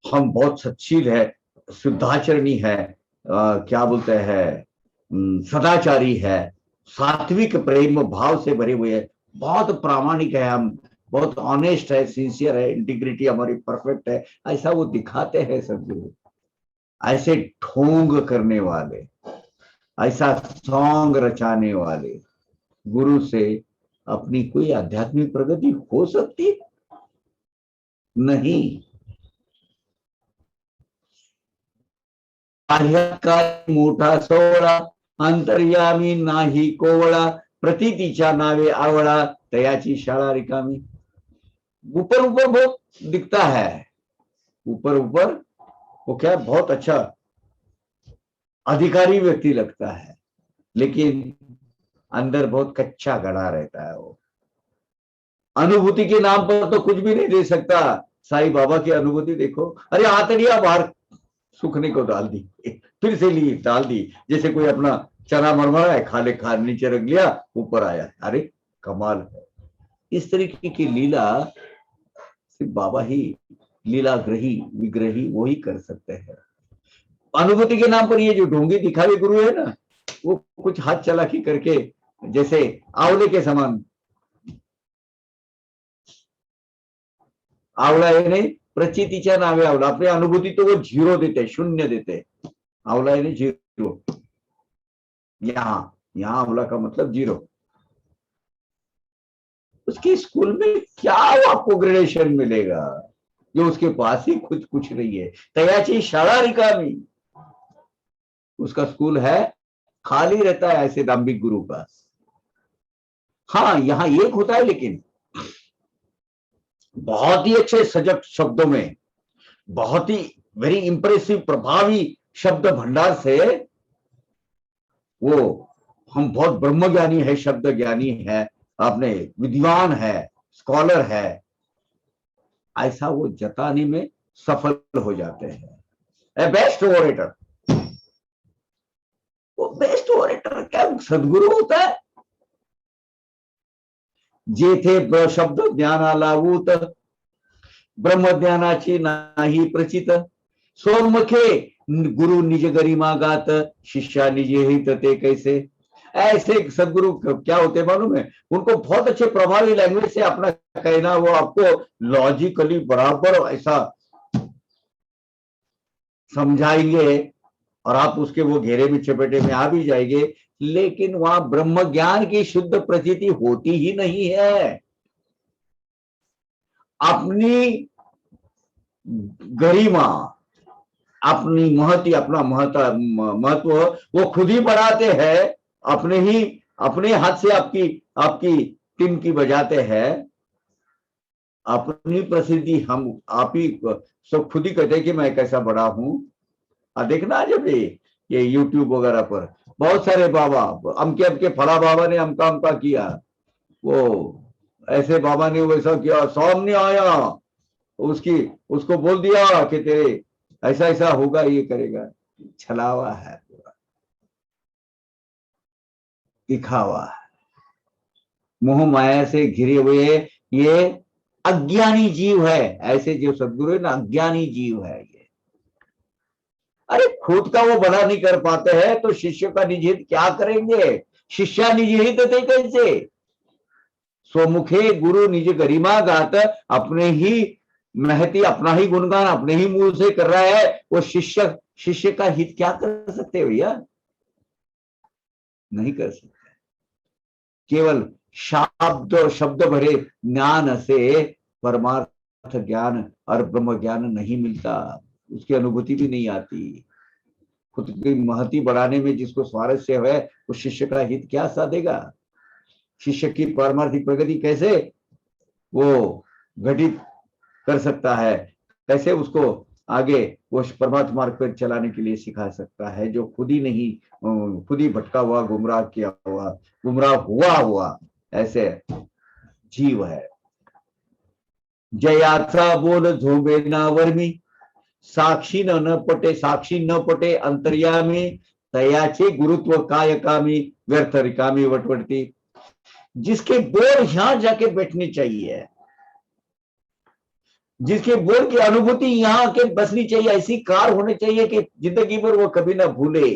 हम बहुत सच्चील है, शुद्धाचरणी है, क्या बोलते हैं, सदाचारी है, सात्विक प्रेम भाव से भरे हुए हैं, बहुत प्रामाणिक है, हम बहुत ऑनेस्ट है, सिंसियर है, इंटीग्रिटी हमारी परफेक्ट है, ऐसा वो दिखाते हैं सदगुरु। ऐसे ढोंग करने वाले, ऐसा सॉन्ग रचाने वाले गुरु से अपनी कोई आध्यात्मिक प्रगति हो सकती नहीं। मोठा सोहळा, अंतर्यामी नाही कोवळा, प्रतीतीच्या नावे आवळा, तयाची शाळा रिकामी। ऊपर ऊपर बहुत दिखता है, ऊपर ऊपर वो क्या बहुत अच्छा अधिकारी व्यक्ति लगता है, लेकिन अंदर बहुत कच्चा गड़ा रहता है वो। अनुभूति के नाम पर तो कुछ भी नहीं दे सकता। साईं बाबा की अनुभूति देखो, अरे आतड़िया बाहर सूखने को डाल दी, फिर से ली डाल दी, जैसे कोई अपना चना मरमरा है, खा ले, खा नीचे रख लिया, ऊपर आया, अरे कमाल है। इस तरीके की लीला सिर्फ बाबा ही, लीला ग्रही विग्रही वो ही कर सकते हैं। अनुभूति के नाम पर ये जो ढोंगी दिखावे गुरु है ना, वो कुछ हाथ चालाकी करके जैसे आंवले के समान, आवळा यानी प्रचितीच्या नावे आवला, अपनी अनुभूति तो वो जीरो देते, शून्य देते, आवला यानी जीरो, यहाँ यहाँ आवला का मतलब जीरो। उसकी स्कूल में क्या आपको ग्रेडेशन मिलेगा, जो उसके पास ही खुद कुछ नहीं है, तयाची शाळा रिकामी, उसका स्कूल है खाली रहता है ऐसे दाम्भिक गुरु का। हाँ यहाँ एक होता है, लेकिन बहुत ही अच्छे सजग शब्दों में, बहुत ही वेरी इंप्रेसिव प्रभावी शब्द भंडार से वो, हम बहुत ब्रह्मज्ञानी है, शब्द ज्ञानी है, आपने विद्वान है, स्कॉलर है, ऐसा वो जताने में सफल हो जाते हैं। ए बेस्ट ओरेटर, वो बेस्ट ओरेटर क्या सदगुरु होता है। जे थे शब्द ज्ञानालावूत, ब्रह्म ज्ञानाची नाही प्रचित, सोन्मुखे गुरु निज गरिमा गात, शिष्या निज हित ते कैसे। ऐसे सदगुरु क्या होते मालूम है, उनको बहुत अच्छे प्रभावी लैंग्वेज से अपना कहना, वो आपको लॉजिकली बराबर ऐसा समझाएंगे और आप उसके वो घेरे में चपेटे में आ भी जाएंगे, लेकिन वहां ब्रह्म ज्ञान की शुद्ध प्रतीति होती ही नहीं है। अपनी गरिमा, अपनी महती, अपना महत्व वो खुद ही बढ़ाते हैं, अपने ही अपने हाथ से आपकी आपकी टिमकी बजाते हैं, अपनी प्रसिद्धि हम आप ही सब खुद ही कहते हैं कि मैं कैसा बड़ा हूं। देखना जब ये यूट्यूब वगैरह पर बहुत सारे बाबा, अमके फला बाबा ने अमका किया, वो ऐसे बाबा ने वैसा किया, सामने आया, उसकी उसको बोल दिया कि तेरे ऐसा ऐसा होगा, ये करेगा, छलावा है, पूरा दिखावा है, मोह माया से घिरे हुए ये अज्ञानी जीव है। ऐसे जो सदगुरु है ना, अज्ञानी जीव है ये। अरे खुद का वो भला नहीं कर पाते हैं तो शिष्य का निज हित क्या करेंगे, शिष्या निज हित थे कैसे। स्वमुखे गुरु निज गरिमा गात, अपने ही महती, अपना ही गुणगान अपने ही मुंह से कर रहा है, वो शिष्य शिष्य का हित क्या कर सकते भैया, नहीं कर सकते। केवल शब्द भरे ज्ञान से परमार्थ ज्ञान और ब्रह्म ज्ञान नहीं मिलता, उसकी अनुभूति भी नहीं आती। खुद की महती बढ़ाने में जिसको स्वारस्य है, उस शिष्य का हित क्या साधेगा, शिष्य की पारमार्थिक प्रगति कैसे वो घटित कर सकता है, कैसे उसको आगे वो परमात्मा मार्ग पर चलाने के लिए सिखा सकता है, जो खुद ही नहीं, खुद ही भटका हुआ, गुमराह किया हुआ, गुमराह हुआ ऐसे जीव है। जयाचा बोल झोंबे ना वर्मी, साक्षी न पटे, साक्षी न पटे अंतर्यामी, तयाचे गुरुत्व काय कामी, व्यर्थ रिकामी वटवटती। जिसके बोल यहां जाके बैठनी चाहिए, जिसके बोल की अनुभूति यहां आके बसनी चाहिए, ऐसी कार होनी चाहिए कि जिंदगी भर वो कभी ना भूले।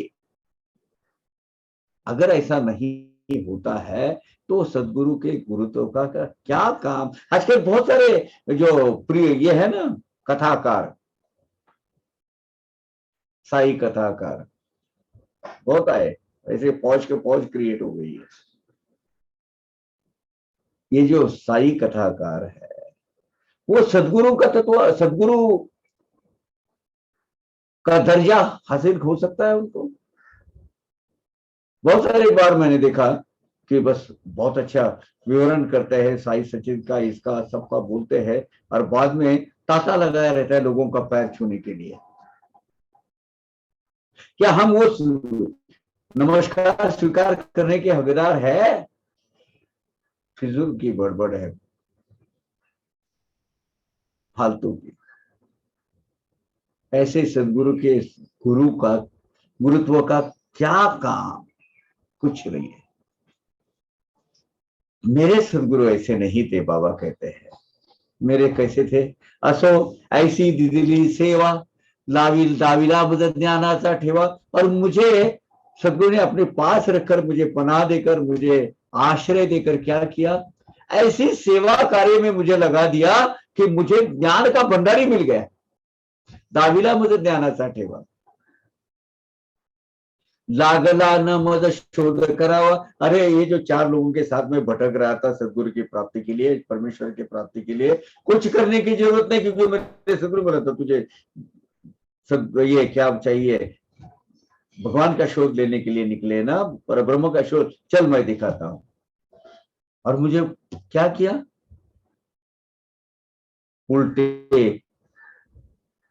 अगर ऐसा नहीं होता है तो सदगुरु के गुरुत्व का क्या काम। आजकल बहुत सारे जो प्रिय ये है ना कथाकार, साई कथाकार बहुत आए, ऐसे फौज के फौज क्रिएट हो गई है। ये जो साई कथाकार है वो सदगुरु का तत्व, सदगुरु का दर्जा हासिल हो सकता है उनको। बहुत सारी बार मैंने देखा कि बस बहुत अच्छा विवरण करते हैं साई सचिव का, इसका सबका बोलते हैं, और बाद में तांता लगाया रहता है लोगों का पैर छूने के लिए। क्या हम वो नमस्कार स्वीकार करने के हकदार है? फिजूल की बड़बड़ है, फालतू की। ऐसे सदगुरु के, गुरु का, गुरुत्व का क्या काम? कुछ नहीं है। मेरे सदगुरु ऐसे नहीं थे, बाबा कहते हैं। मेरे कैसे थे? असो ऐसी दिदिली सेवा, लाविल दाविला मदद ज्ञानाचा ठेवा। और मुझे सदगुरु ने अपने पास रखकर, मुझे पनाह देकर, मुझे आश्रय देकर क्या किया? ऐसी सेवा कार्य में मुझे लगा दिया कि मुझे ज्ञान का भंडारी मिल गया। दाविला मदद ज्ञानाचा ठेवा, लागला न मद शोध करावा। अरे ये जो 4 लोगों के साथ में भटक रहा था सदगुरु की प्राप्ति के लिए, परमेश्वर की प्राप्ति के लिए, कुछ करने की जरूरत नहीं, क्योंकि मेरे सदगुरु बोला था तुझे सब ये क्या चाहिए, भगवान का शोध लेने के लिए निकले ना, पर ब्रह्म का शोध, चल मैं दिखाता हूं। और मुझे क्या किया?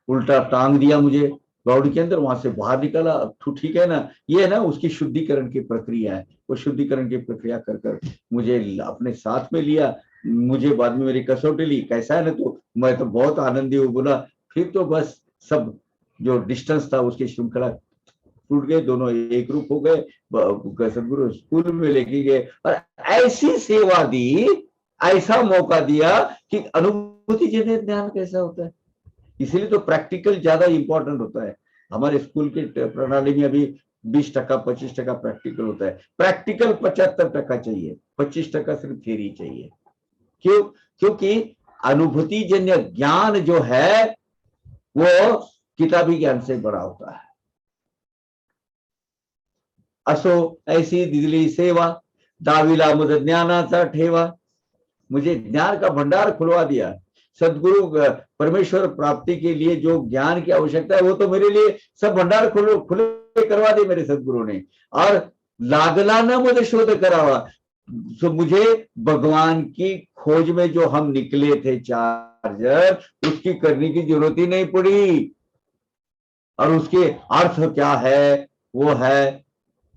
उल्टा टांग दिया मुझे बाउडी के अंदर, वहां से बाहर निकाला। अब तो ठीक है ना, ये है ना उसकी शुद्धिकरण की प्रक्रिया है। वो शुद्धिकरण की प्रक्रिया कर कर मुझे अपने साथ में लिया। मुझे बाद में मेरी कसौटी ली, कैसा है ना, तो मैं तो बहुत आनंदी हूँ। बोला फिर तो बस सब जो डिस्टेंस था उसकी श्रृंखला टूट गए, दोनों एक रूप हो गए। सदगुरु स्कूल में लेके गए और ऐसी सेवा दी, ऐसा मौका दिया कि अनुभूति जन्य ज्ञान कैसा होता है। इसीलिए तो प्रैक्टिकल ज्यादा इंपॉर्टेंट होता है। हमारे स्कूल की प्रणाली में अभी 20% 25% प्रैक्टिकल होता है। प्रैक्टिकल 75% चाहिए, 25% सिर्फ थ्योरी चाहिए। क्यों? क्योंकि अनुभूति जन्य ज्ञान जो है वो किताबी ज्ञान से बड़ा होता है। असो ऐसी दिदली सेवा, दाविला मुझे ज्ञानाचा ठेवा। मुझे ज्ञान का भंडार खुलवा दिया। सदगुरु परमेश्वर प्राप्ति के लिए जो ज्ञान की आवश्यकता है वो तो मेरे लिए सब भंडार खुले करवा दिए मेरे सदगुरु ने। और लागला ना मुझे शोध करावा, तो मुझे भगवान की खोज में जो हम निकले थे चार्जर, उसकी करने की जरूरत ही नहीं पड़ी। और उसके अर्थ क्या है? वो है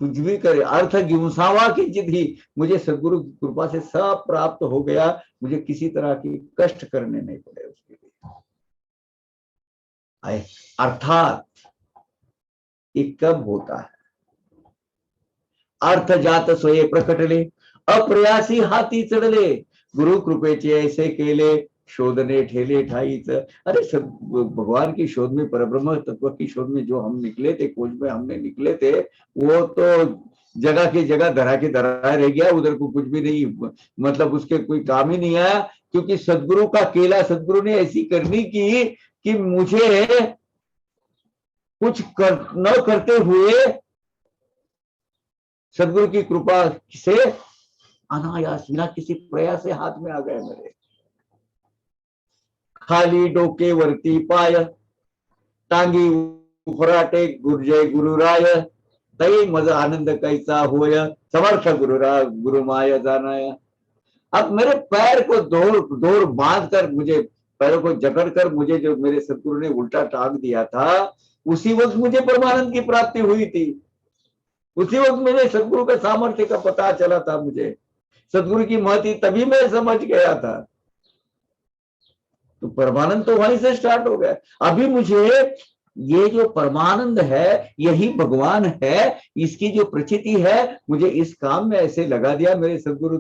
कुछ भी करे, अर्थ गिमसावा किंचित ही, मुझे सदगुरु की कृपा से सब प्राप्त हो गया। मुझे किसी तरह की कष्ट करने नहीं पड़े उसके लिए। अर्थात ये कब होता है? अर्थ जात सोये प्रकटले, अप्रयासी हाथी चढ़ले, गुरु कृपेचे ऐसे केले, शोधने ठेले ठाईच। अरे सब भगवान की शोध में, परब्रह्म तत्व की शोध में जो हम निकले थे, खोज में हमने निकले थे, वो तो जगह की जगह धरा के धरा रह गया। उधर को कुछ भी नहीं, मतलब उसके कोई काम ही नहीं आया। क्योंकि सदगुरु का केला सदगुरु ने ऐसी करनी की कि मुझे कुछ न करते हुए सदगुरु की कृपा से अनायास, बिना किसी प्रयास से हाथ में आ गए मेरे। खाली डोके वरती पाय, टांगी उफराटे गुरुजय गुरुराय, तई मज आनंद कैसा होय, समर्थ गुरु माया जानाया। अब मेरे पैर को दौड़ बांध कर, मुझे पैरों को जकड़ कर, मुझे जो मेरे सदगुरु ने उल्टा टांग दिया था, उसी वक्त मुझे परमानंद की प्राप्ति हुई थी। उसी वक्त मेरे सदगुरु के सामर्थ्य का पता चला था। मुझे सदगुरु की महती तभी मैं समझ गया था। तो परमानंद तो वहीं से स्टार्ट हो गया। अभी मुझे ये जो परमानंद है, यही भगवान है, इसकी जो प्रचिति है, मुझे इस काम में ऐसे लगा दिया मेरे सदगुरु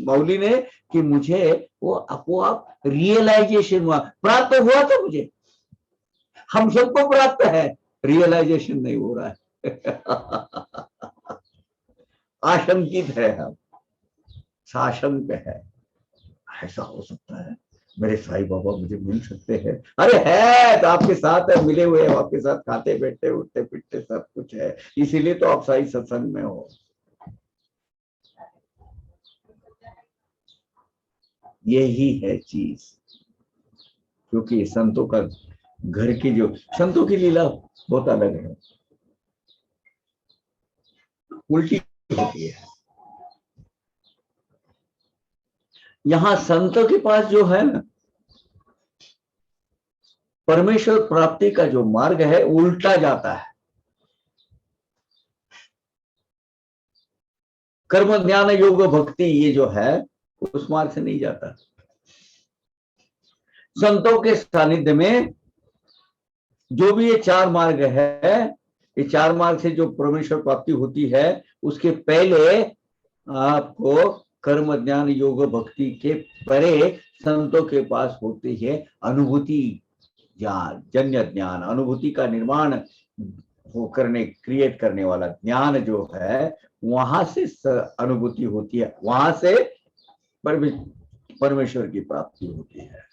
मौली ने कि मुझे वो अपोआप रियलाइजेशन हुआ, प्राप्त हुआ था मुझे। हम सबको प्राप्त है, रियलाइजेशन नहीं हो रहा है। आशंकित है हम, साशंक है। ऐसा हो सकता है मेरे साईं बाबा मुझे मिल सकते हैं? अरे है तो आपके साथ है, मिले हुए हैं, आपके साथ खाते बैठते उठते पिटते सब कुछ है। इसीलिए तो आप साईं सत्संग में हो। यही है चीज, क्योंकि संतों का घर की जो संतों की लीला बहुत अलग है, उल्टी होती है। यहां संतों के पास जो है ना, परमेश्वर प्राप्ति का जो मार्ग है उल्टा जाता है। कर्म ज्ञान योग भक्ति ये जो है उस मार्ग से नहीं जाता। संतों के सानिध्य में जो भी ये चार मार्ग है, ये चार मार्ग से जो परमेश्वर प्राप्ति होती है, उसके पहले आपको कर्म ज्ञान योग भक्ति के परे संतों के पास होती है अनुभूति ज्ञान, जन्य ज्ञान, अनुभूति का निर्माण हो करने, क्रिएट करने वाला ज्ञान जो है, वहां से अनुभूति होती है, वहां से परमेश्वर की प्राप्ति होती है।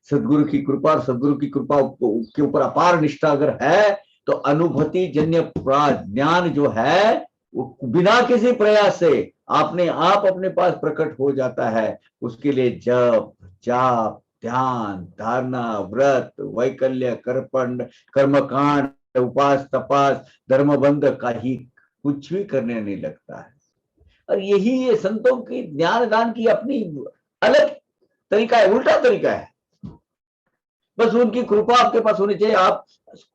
सदगुरु की कृपा, सदगुरु की कृपा के ऊपर अपार निष्ठा अगर है तो अनुभूति जन्य ज्ञान जो है वो बिना किसी प्रयास से आपने आप अपने पास प्रकट हो जाता है। उसके लिए जप, जाप, ध्यान, धारणा, व्रत, वैकल्य, कर्मकांड, उपास, तपास, धर्मबंध का ही कुछ भी करने नहीं लगता है। और यही ये संतों की ज्ञान दान की अपनी अलग तरीका है, उल्टा तरीका है। बस उनकी कृपा आपके पास होनी चाहिए, आप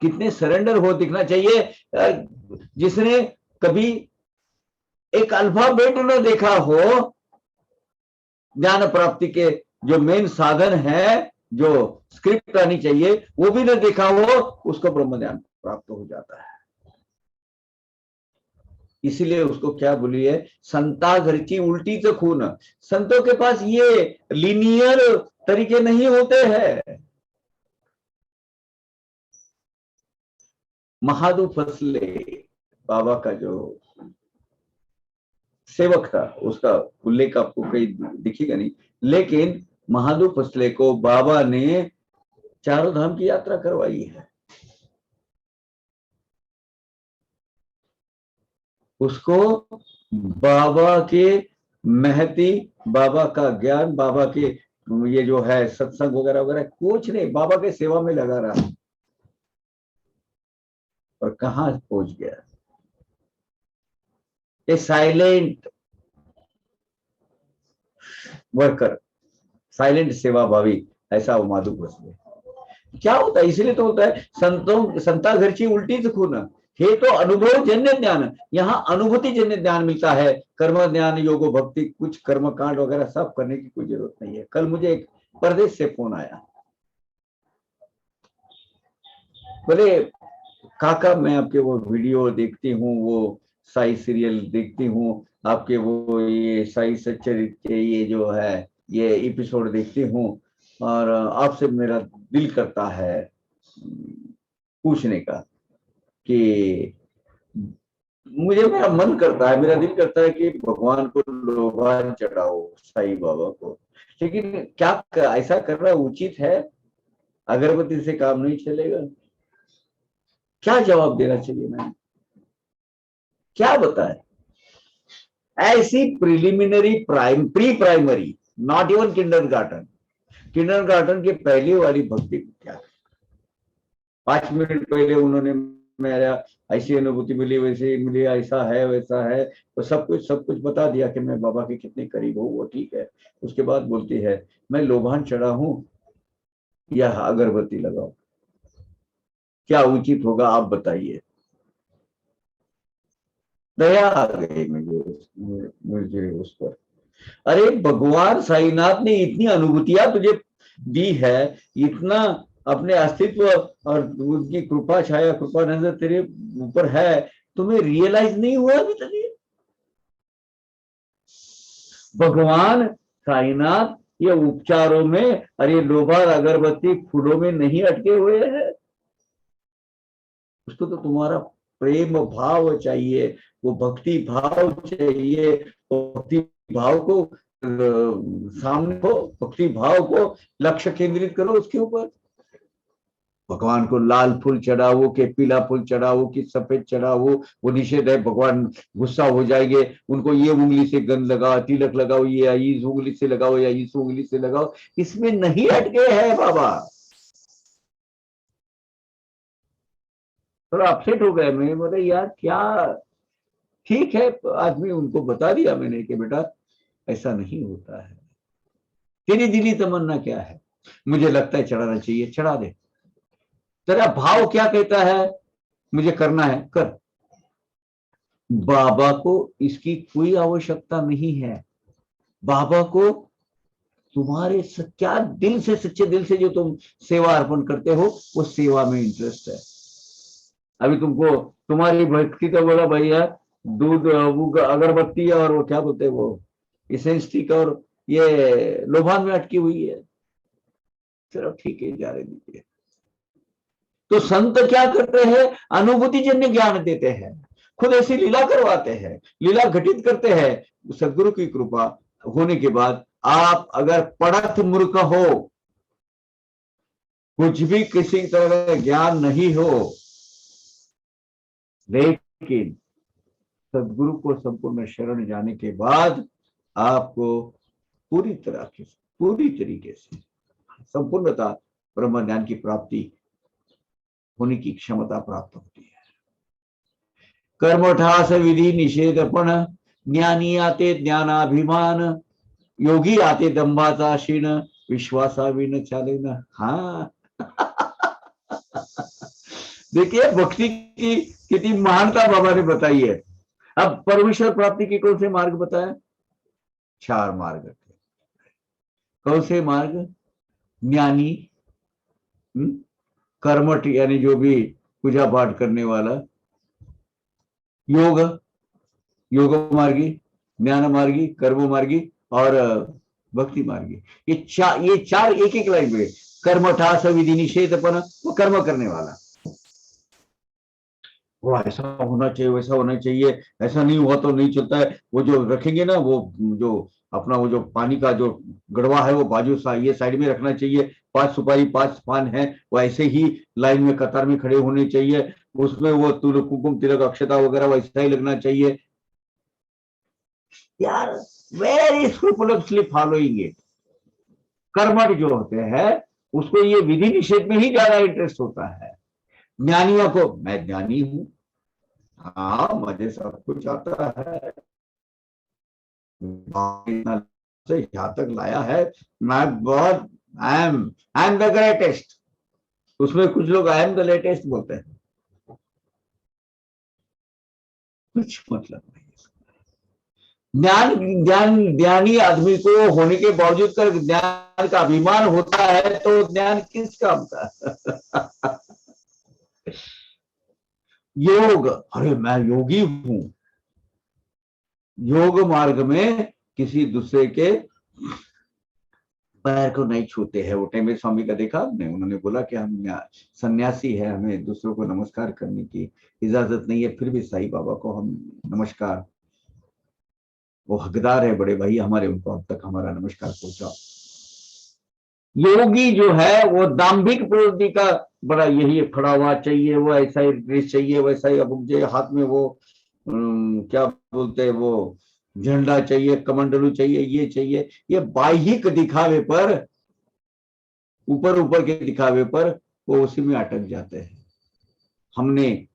कितने सरेंडर हो दिखना चाहिए। जिसने कभी एक अल्फाबेट न देखा हो, ज्ञान प्राप्ति के जो मेन साधन है, जो स्क्रिप्ट आनी चाहिए, वो भी न देखा हो, उसको ब्रह्म ज्ञान प्राप्त हो जाता है। इसीलिए उसको क्या बोलिए, संता घरची उल्टी तो खून। संतों के पास ये लीनियर तरीके नहीं होते हैं। महादू फसले बाबा का जो सेवक था, उसका उल्लेख आपको कहीं दिखेगा नहीं, लेकिन महादू फसले को बाबा ने चारों धाम की यात्रा करवाई है। उसको बाबा के महती, बाबा का ज्ञान, बाबा के ये जो है सत्संग वगैरह वगैरह कुछ नहीं, बाबा के सेवा में लगा रहा और कहां पहुंच गया। ए साइलेंट वर्कर, साइलेंट सेवा भावी, ऐसा वो माधु फसले। क्या होता है, इसलिए तो होता है संता घरची उल्टी से खून। हे तो अनुभव जन्य ज्ञान, यहाँ अनुभूति जन्य ज्ञान मिलता है। कर्म ज्ञान योग भक्ति कुछ कर्म कांड वगैरह सब करने की कोई जरूरत नहीं है। कल मुझे एक प्रदेश से फोन आया, बोले काका मैं आपके वो वीडियो देखती हूँ, वो साई सीरियल देखती हूँ, आपके वो ये साई सच्चरित्र ये जो है ये एपिसोड देखती हूँ, और आपसे मेरा दिल करता है पूछने का कि मुझे, मेरा मन करता है, मेरा दिल करता है कि भगवान को लोबान चढ़ाओ साईं बाबा को, लेकिन क्या ऐसा करना उचित है? अगरबत्ती से काम नहीं चलेगा। क्या जवाब देना चाहिए मैंने, क्या बताए? ऐसी preliminary pre primary, not even kindergarten, kindergarten की पहली वाली भक्ति क्या, 5 मिनट पहले उन्होंने मेरा ऐसी अनुभूति मिली, वैसे मिली, ऐसा है वैसा है, तो सब कुछ बता दिया कि मैं बाबा के कितने करीब हूँ, वो ठीक है। उसके बाद बोलती है मैं लोभान चढ़ा हूं या अगरबत्ती लगाओ, क्या उचित होगा आप बताइए। दया आ गई मुझे उस पर। अरे भगवान साईनाथ ने इतनी अनुभूतियां तुझे दी है, इतना अपने अस्तित्व और उनकी कृपा छाया, कृपा नजर तेरे ऊपर है, तुम्हें रियलाइज नहीं हुआ अभी तक? भगवान साईनाथ ये उपचारों में, अरे लोबार अगरबत्ती फूलों में नहीं अटके हुए हैं। उसको तो तुम्हारा प्रेम भाव चाहिए, वो भक्ति भाव चाहिए, भक्ति भाव को सामने हो, भक्ति भाव को लक्ष्य केंद्रित करो उसके ऊपर। भगवान को लाल फूल चढ़ाओ कि पीला फूल चढ़ाओ कि सफेद चढ़ाओ, वो निषेध है। भगवान गुस्सा हो जाएंगे। उनको ये उंगली से गंध लगाओ, तिलक लगाओ, ये इस उंगली से लगाओ या इस उंगली से लगाओ, इसमें नहीं अटके हैं बाबा। थोड़ा अपसेट हो गए मैं, बोले यार क्या, ठीक है आदमी, उनको बता दिया मैंने कि बेटा ऐसा नहीं होता है। तेरी दिली तमन्ना क्या है? मुझे लगता है चढ़ाना चाहिए, चढ़ा दे। तेरा भाव क्या कहता है? मुझे करना है, कर। बाबा को इसकी कोई आवश्यकता नहीं है। बाबा को तुम्हारे क्या दिल से, सच्चे दिल से जो तुम सेवा अर्पण करते हो, वो सेवा में इंटरेस्ट है। अभी तुमको तुम्हारी भक्ति तो बोला भैया, दूध, वो अगरबत्ती और वो क्या बोलते हैं, वो इसेंस स्टिक, और ये लोभान में अटकी हुई है। चलो ठीक है, जा रहे दीजिए। तो संत क्या करते हैं? अनुभूति जन्य ज्ञान देते हैं, खुद ऐसी लीला करवाते हैं, लीला घटित करते हैं। सदगुरु की कृपा होने के बाद आप अगर पढ़त मूर्ख हो, कुछ भी किसी तरह का ज्ञान नहीं हो, लेकिन सदगुरु को संपूर्ण शरण जाने के बाद आपको पूरी तरह से, पूरी तरीके से संपूर्णता ब्रह्म ज्ञान की प्राप्ति होने की क्षमता प्राप्त होती है। कर्मठास विधि निषेधपण, ज्ञानी आते ज्ञानाभिमान, योगी आते दंभाचा क्षीण, विश्वासाविन चाले न। हाँ देखिए भक्ति की कितनी महानता बाबा ने बताई है। अब परमेश्वर प्राप्ति के कौन से मार्ग बताए? 4 मार्ग थे। कौन से मार्ग? ज्ञानी, कर्मठ यानी जो भी पूजा पाठ करने वाला, योग, योग मार्गी, ज्ञान मार्गी, कर्म मार्गी और भक्ति मार्गी। ये चार एक एक लाइन में। कर्मठास विधि निषेधपन, वो कर्म करने वाला, वो ऐसा होना चाहिए, वैसा होना चाहिए, ऐसा नहीं हुआ तो नहीं चलता है। वो जो रखेंगे ना, वो जो अपना वो जो पानी का जो गड़वा है, वो बाजू ये साइड में रखना चाहिए। 5 सुपारी 5 पान है, वो ऐसे ही लाइन में कतार में खड़े होने चाहिए। उसमें वो तुल कुकुम तिलक अक्षता वगैरह वैसा ही लगना चाहिए यार। Very scrupulously following it. कर्मठ जो होते हैं उसको ये विधि निषेध में ही ज्यादा इंटरेस्ट होता है। ज्ञानियों को, मैं ज्ञानी हूं, हाँ मुझे सब कुछ आता है, से यहाँ तक लाया है, मैं बहुत, आई एम द ग्रेटेस्ट। उसमें कुछ लोग आई एम द लेटेस्ट बोलते हैं, कुछ मतलब नहीं। ज्ञान ज्ञान ज्ञानी आदमी को होने के बावजूद कर ज्ञान का अभिमान होता है, तो ज्ञान किस काम का? योग, अरे मैं योगी हूं। योग मार्ग में किसी दूसरे के पैर को नहीं छूते हैं। वो टेम्बे स्वामी का देखा आपने? उन्होंने बोला कि हम सन्यासी है, हमें दूसरों को नमस्कार करने की इजाजत नहीं है, फिर भी साईं बाबा को हम नमस्कार, वो हकदार है बड़े भाई हमारे, उनको अब तक हमारा नमस्कार पहुंचा। योगी जो है वो दाम्भिक प्रवृत्ति का बड़ा, यही खड़ा हुआ चाहिए, वो ऐसा ही ड्रेस चाहिए, वैसा ही, अब मुझे हाथ में वो क्या बोलते हैं, वो झंडा चाहिए, कमंडलू चाहिए, ये चाहिए। ये बाह्यिक दिखावे पर, ऊपर ऊपर के दिखावे पर वो उसी में अटक जाते हैं। हमने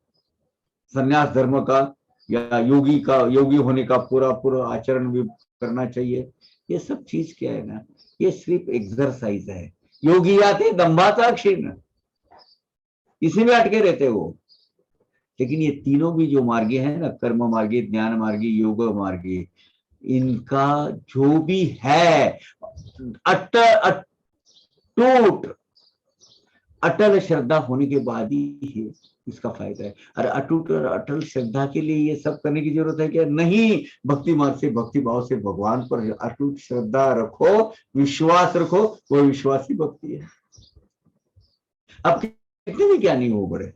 संन्यास धर्म का या योगी का, योगी होने का पूरा पूरा आचरण भी करना चाहिए। ये सब चीज क्या है ना, ये सिर्फ एक्सरसाइज है। योगी आते दंभाचा क्षीण, इसी में अटके रहते वो। लेकिन ये तीनों भी जो मार्गी है ना, कर्म मार्गी, ज्ञान मार्गी, योग मार्गी, इनका जो भी है अटूट अटल श्रद्धा होने के बाद ही इसका फायदा है। अरे अटूट और अटल श्रद्धा के लिए ये सब करने की जरूरत है क्या? नहीं। भक्ति मार्ग से, भक्ति भाव से भगवान पर अटूट श्रद्धा रखो, विश्वास रखो, वो विश्वास ही भक्ति है। अब कितने भी ज्ञानी हो बड़े,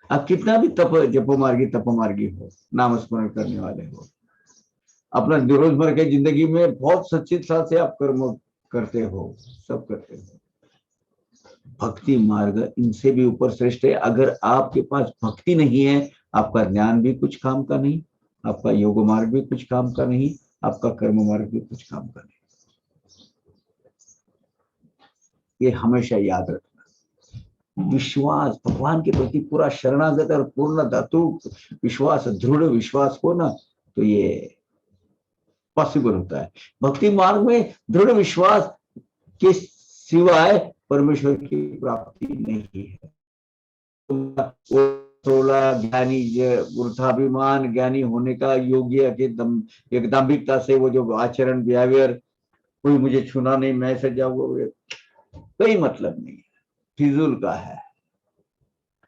अब कितना भी जपो मार्गी हो, नाम स्मरण करने वाले हो, अपना रोजमर्रा की जिंदगी में बहुत सच्ची साथ से आप कर्म करते हो, सब करते हो, भक्ति मार्ग इनसे भी ऊपर श्रेष्ठ है। अगर आपके पास भक्ति नहीं है, आपका ज्ञान भी कुछ काम का नहीं, आपका योग मार्ग भी कुछ काम का नहीं, आपका कर्म मार्ग भी कुछ काम का नहीं। ये हमेशा याद रखना। विश्वास भगवान के प्रति पूरा शरणागत और पूर्ण धातु विश्वास, दृढ़ विश्वास हो ना, तो ये पॉसिबल होता है। भक्ति मार्ग में दृढ़ विश्वास के सिवाय परमेश्वर की प्राप्ति नहीं है। वो 16 ज्ञानी, वृथाभिमान ज्ञानी होने का योग्य के एक दाम्भिकता से वो जो आचरण बिहेवियर, कोई मुझे छूना नहीं, मैं ऐसे जाऊंगा, कोई मतलब नहीं है, फिजूल का है।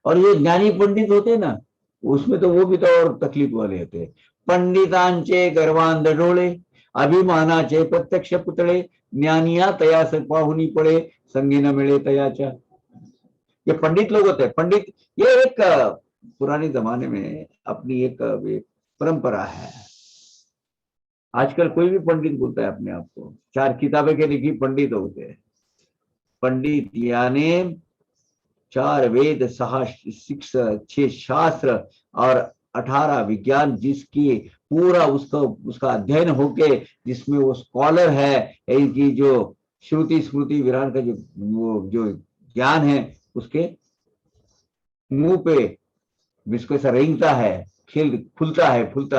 और ये ज्ञानी पंडित होते ना, उसमें तो वो भी तो और तकलीफ वाले होते। पंडितांचे गर्वांध डोळे, अभिमानाचे प्रत्यक्ष पुतळे, ज्ञानिया तया से पाहुनी पड़े, संगी न मिले तयाचा। ये पंडित लोग होते हैं। पंडित ये एक पुराने जमाने में अपनी एक परंपरा है। आजकल कोई भी पंडित बोलता है अपने आप को, 4 किताबें के लिखी पंडित होते हैं। पंडित यानी 4 वेद, 6 शास्त्र और 18 विज्ञान, जिसकी पूरा उसका अध्ययन होके, जिसमें वो स्कॉलर है, कि जो श्रुति स्मृति विरान का जो ज्ञान है, उसके मुंह पे जिसको ऐसा रेंगता है, फूलता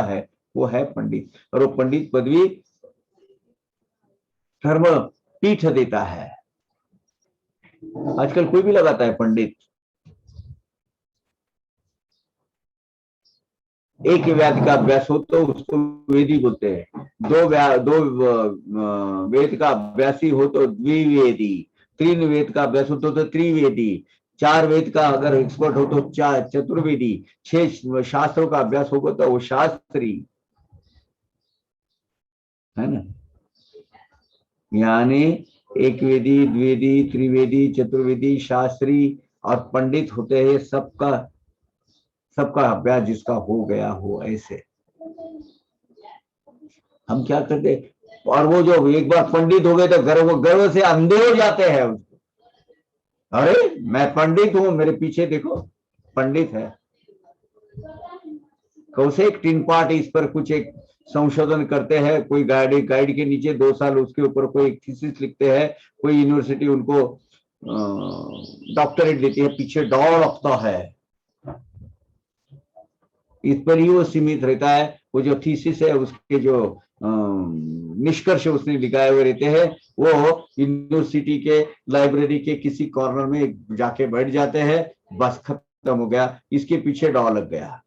है, वो है पंडित। और वो पंडित पदवी धर्म पीठ देता है। आजकल कोई भी लगाता है पंडित। एक व्याध का अभ्यास हो तो उसको वेदी बोलते हैं। दो वेद का अभ्यासी हो तो द्विवेदी, 3 वेद का अभ्यास हो तो त्रिवेदी, 4 वेद का अगर एक्सपर्ट हो तो चतुर्वेदी, 6 शास्त्रों का अभ्यास होगा तो वो शास्त्री है ना। यानी एक वेदी, द्विवेदी, त्रिवेदी, चतुर्वेदी, शास्त्री और पंडित होते हैं। सबका अभ्यास जिसका हो गया हो। ऐसे हम क्या करते, और वो जो एक बार पंडित हो गए तो गर्व से अंधे हो जाते हैं उसको। अरे मैं पंडित हूं, मेरे पीछे देखो पंडित है। कौसे एक टिन पार्ट इस पर कुछ एक संशोधन करते हैं, कोई गाइड के नीचे 2 साल उसके ऊपर कोई एक थीसिस लिखते हैं, कोई यूनिवर्सिटी उनको डॉक्टरेट देती है, पीछे डॉ रखता है। इस पर ही वो सीमित रहता है। वो जो थीसिस है, उसके जो निष्कर्ष उसने लिखाए हुए रहते हैं, वो यूनिवर्सिटी के लाइब्रेरी के किसी कॉर्नर में जाके बैठ जाते हैं, बस खत्म हो गया, इसके पीछे डॉ लग गया।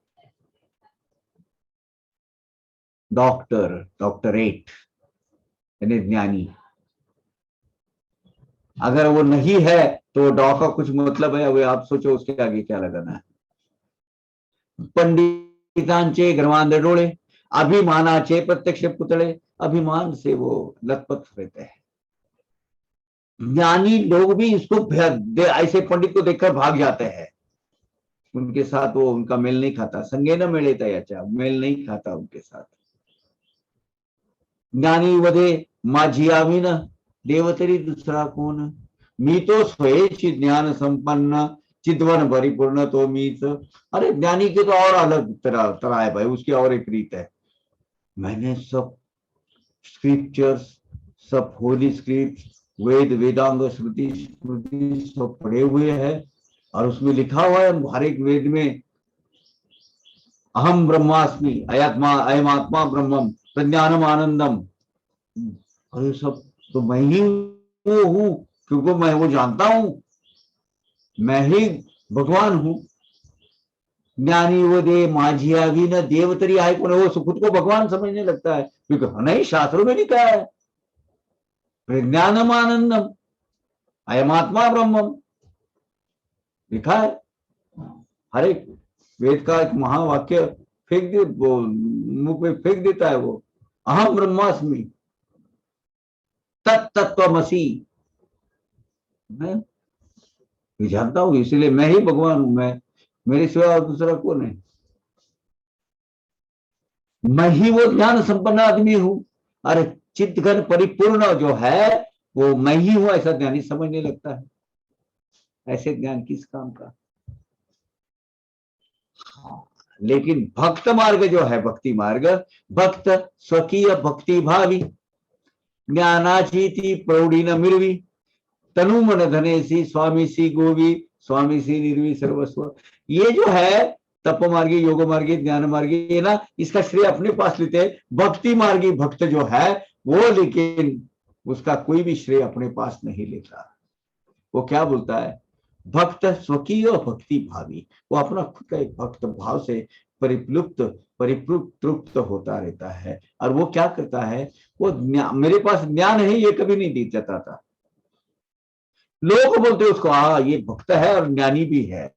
डॉक्टरेट यानी ज्ञानी। अगर वो नहीं है तो डॉ का कुछ मतलब है, वो आप सोचो उसके आगे क्या लगाना है। पंडितांचे गर्वांध डोळे, अभिमानाचे प्रत्यक्ष पुतळे, अभिमान से वो लथपथ रहते हैं। ज्ञानी लोग भी इसको ऐसे पंडित को देखकर भाग जाते हैं, उनके साथ वो उनका मेल नहीं खाता। संगे न मिले तयाचा, मेल नहीं खाता उनके साथ। ज्ञानी वधे माझी आवीन, देवतरी दूसरा कोण, मी तो स्वयंची ज्ञान संपन्न, चिद्वन परिपूर्ण तो मीच। अरे ज्ञानी के तो और अलग तरह है भाई, उसकी और एक रीत है। मैंने सब स्क्रिप्चर्स, सब होली स्क्रिप्ट, वेद वेदांग श्रुति स्मृति सब पढ़े हुए हैं, और उसमें लिखा हुआ है हर एक वेद में अहम ब्रह्मास्मि, अयम आत्मा ब्रह्मम प्रज्ञानम आनंदम। और ये सब तो मैं ही वो हूं, क्योंकि मैं वो जानता हूं, मैं ही भगवान हूं। ज्ञानी वो दे माझिया भी न देवतरी आय को, वो खुद को भगवान समझने लगता है, क्योंकि नहीं शास्त्रों में लिखा है प्रज्ञानम आनंदम अयमात्मा ब्रह्मम, लिखा है। हर एक वेद का एक महावाक्य फेंक दे, वो मुंह पे फेंक देता है वो, अहम ब्रह्मास्मि तत्तत्वमसि। मैं जानता हूं, इसलिए मैं ही भगवान हूं, मैं, मेरे सिवा दूसरा कौन है। मैं ही वो ज्ञान संपन्न आदमी हूं। अरे चित्तघन परिपूर्ण जो है वो मैं ही हूं, ऐसा ज्ञानी समझने लगता है। ऐसे ज्ञान किस काम का। लेकिन भक्त मार्ग जो है, भक्ति मार्ग, भक्त स्वकीय भक्ति भावी, ज्ञानाची ती प्रौढ़ी न मिरवी, तनु मन धने सी स्वामी सी गोवी, स्वामी सी निर्वी सर्वस्व। ये जो है तप मार्गी, योग मार्गी, ज्ञान मार्गी, ये ना इसका श्रेय अपने पास लेते हैं। भक्ति मार्गी भक्त जो है वो, लेकिन उसका कोई भी श्रेय अपने पास नहीं लेता। वो क्या बोलता है, भक्त स्वकीय भक्ति भावी, वो अपना खुद का एक भक्त भाव से परिप्लुप्त परितृप्त होता रहता है। और वो क्या करता है, वो मेरे पास ज्ञान है ये कभी नहीं दी जताता। लोग बोलते उसको हाँ ये भक्त है और ज्ञानी भी है,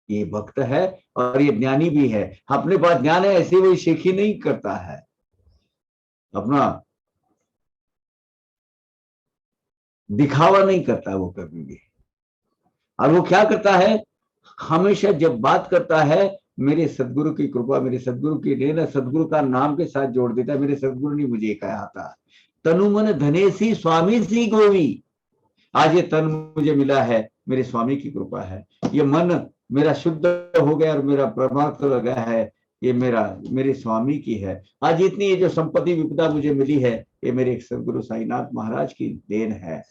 ये भक्त है और ये ज्ञानी भी है, अपने पास ज्ञान है ऐसे वो शेखी नहीं करता है, अपना दिखावा नहीं करता वो कभी भी। और वो क्या करता है, हमेशा जब बात करता है मेरे सदगुरु की कृपा, मेरे सदगुरु की देन, सदगुरु का नाम के साथ जोड़ देता है। मेरे सदगुरु ने मुझे कहा था, तनु मन धने सी स्वामी सी गोवी। आज ये तन मुझे मिला है, मेरे स्वामी की कृपा है। ये मन मेरा शुद्ध हो गया और मेरा परमात्मा लगा है, ये मेरे स्वामी की है। आज इतनी ये जो संपत्ति विपदा मुझे मिली है, ये मेरे सदगुरु साईनाथ महाराज की देन है।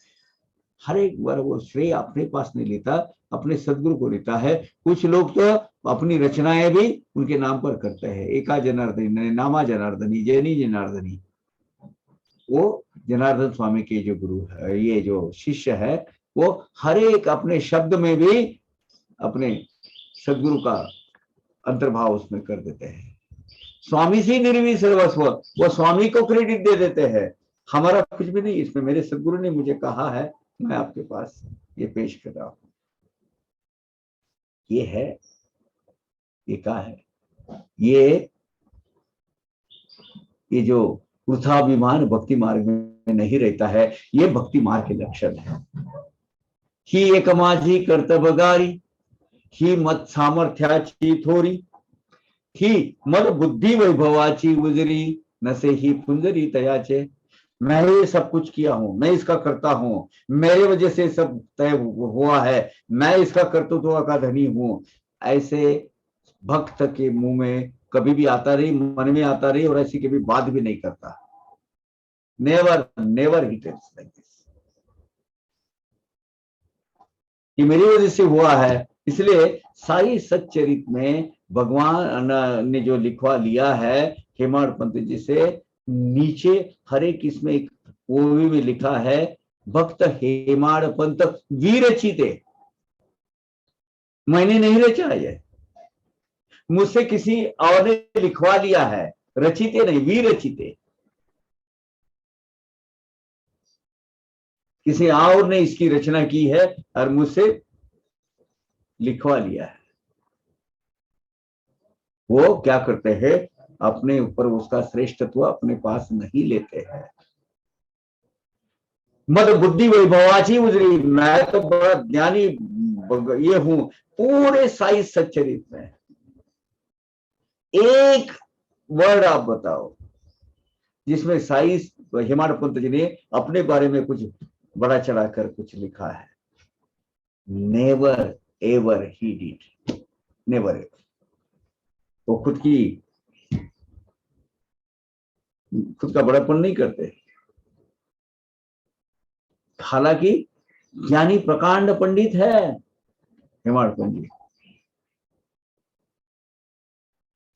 हर एक बार वो श्रेय अपने पास नहीं लेता, अपने सदगुरु को लेता है। कुछ लोग तो अपनी रचनाएं भी उनके नाम पर करते हैं, एका जनार्दनी, नामा जनार्दनी, जैनी जनार्दनी। वो जनार्दन स्वामी के जो गुरु है, ये जो शिष्य है, वो हर एक अपने शब्द में भी अपने सदगुरु का अंतर्भाव उसमें कर देते हैं। स्वामी से निर्वी सर्वस्व, वो स्वामी को क्रेडिट दे देते हैं, हमारा कुछ भी नहीं इसमें, मेरे सदगुरु ने मुझे कहा है, मैं आपके पास ये पेश कर रहा हूं। ये है, ये क्या है, ये जो वृथाभिमान भक्ति मार्ग में नहीं रहता है, ये भक्ति मार्ग के लक्षण है। ही एक माझी कर्तव्यगारी, ही मत सामर्थ्याची थोरी, ही मद बुद्धि वैभवाची उजरी, नसे ही पुंजरी तयाचे। मैं ये सब कुछ किया हूं, मैं इसका करता हूं, मेरे वजह से सब तय हुआ है, मैं इसका कर्तृत्व का धनी हूं, ऐसे भक्त के मुंह में कभी भी आता रही, मन में आता रही, और ऐसी कभी बात भी नहीं करता। Never never he tells like this, कि मेरी वजह से हुआ है। इसलिए साई सच्चरित में भगवान ने जो लिखवा लिया है हेमाड पंत जी से, नीचे हर एक इसमें एक ओवी में लिखा है, भक्त हेमाड पंत वीरचिते। मैंने नहीं रचा है, मुझसे किसी और ने लिखवा लिया है, रचिते नहीं, वीरचिते। किसी और ने इसकी रचना की है और मुझसे लिखवा लिया है। वो क्या करते हैं, अपने ऊपर उसका श्रेष्ठत्व अपने पास नहीं लेते हैं। मद बुद्धि वैभवाची उजरी, मैं तो बड़ा ज्ञानी ये हूं। पूरे साई सच्चरित में एक वर्ड आप बताओ जिसमें साई हेमाड पंत जी ने अपने बारे में कुछ बड़ा चढ़ाकर कुछ लिखा है। Never ever he did, never ever. वो खुद का बड़ापन नहीं करते। हालांकि ज्ञानी प्रकांड पंडित है हेमाड पंत जी।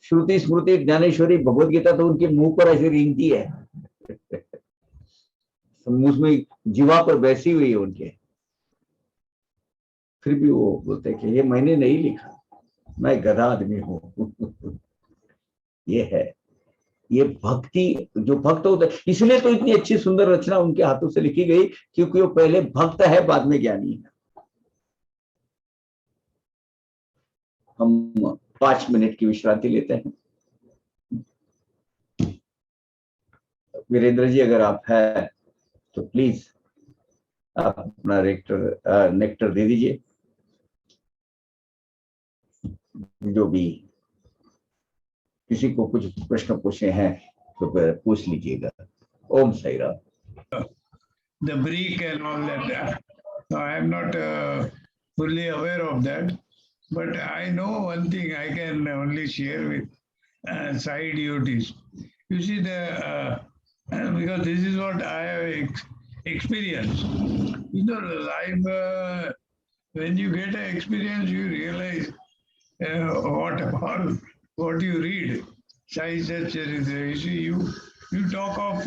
श्रुति स्मृति ज्ञानेश्वरी भगवत गीता तो उनके मुंह पर ऐसे रेंगती है, उसमें जीवा पर बैसी हुई है उनके। फिर भी वो बोलते कि ये मैंने नहीं लिखा, मैं गधा आदमी हूं। ये है, ये भक्ति जो भक्त होता है। इसलिए तो इतनी अच्छी सुंदर रचना उनके हाथों से लिखी गई, क्योंकि वो पहले भक्त है, बाद में ज्ञानी है। हम 5 मिनट की विश्रांति लेते हैं। वीरेंद्र जी अगर आप है तो प्लीज आप अपना नेक्टर दे दीजिए। जो भी किसी को कुछ प्रश्न पूछे हैं तो पूछ लीजिएगा। ओम Sai Ram. The brick and all that. I am not fully aware of that, but I know one thing I can only share with side devotees. You see, because this is what I have experienced. You know, life when you get an experience, you realize what you read. Sai Satcharitra. You see, you talk of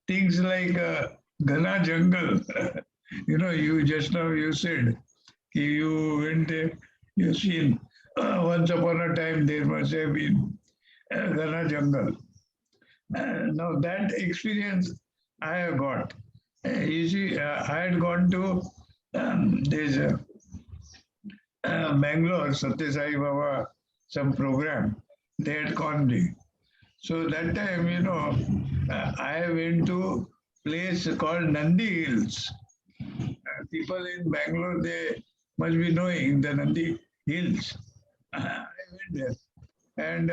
things like Ghana jungle. You just now you said you went there, you seen once upon a time there must have been Ghana jungle. Now that experience I have got. You see, I had gone to this Bangalore, Satya Sai Baba, some program. They had called me. So that time, I went to place called Nandi Hills. People in Bangalore, they must be knowing the Nandi Hills. I went there. And,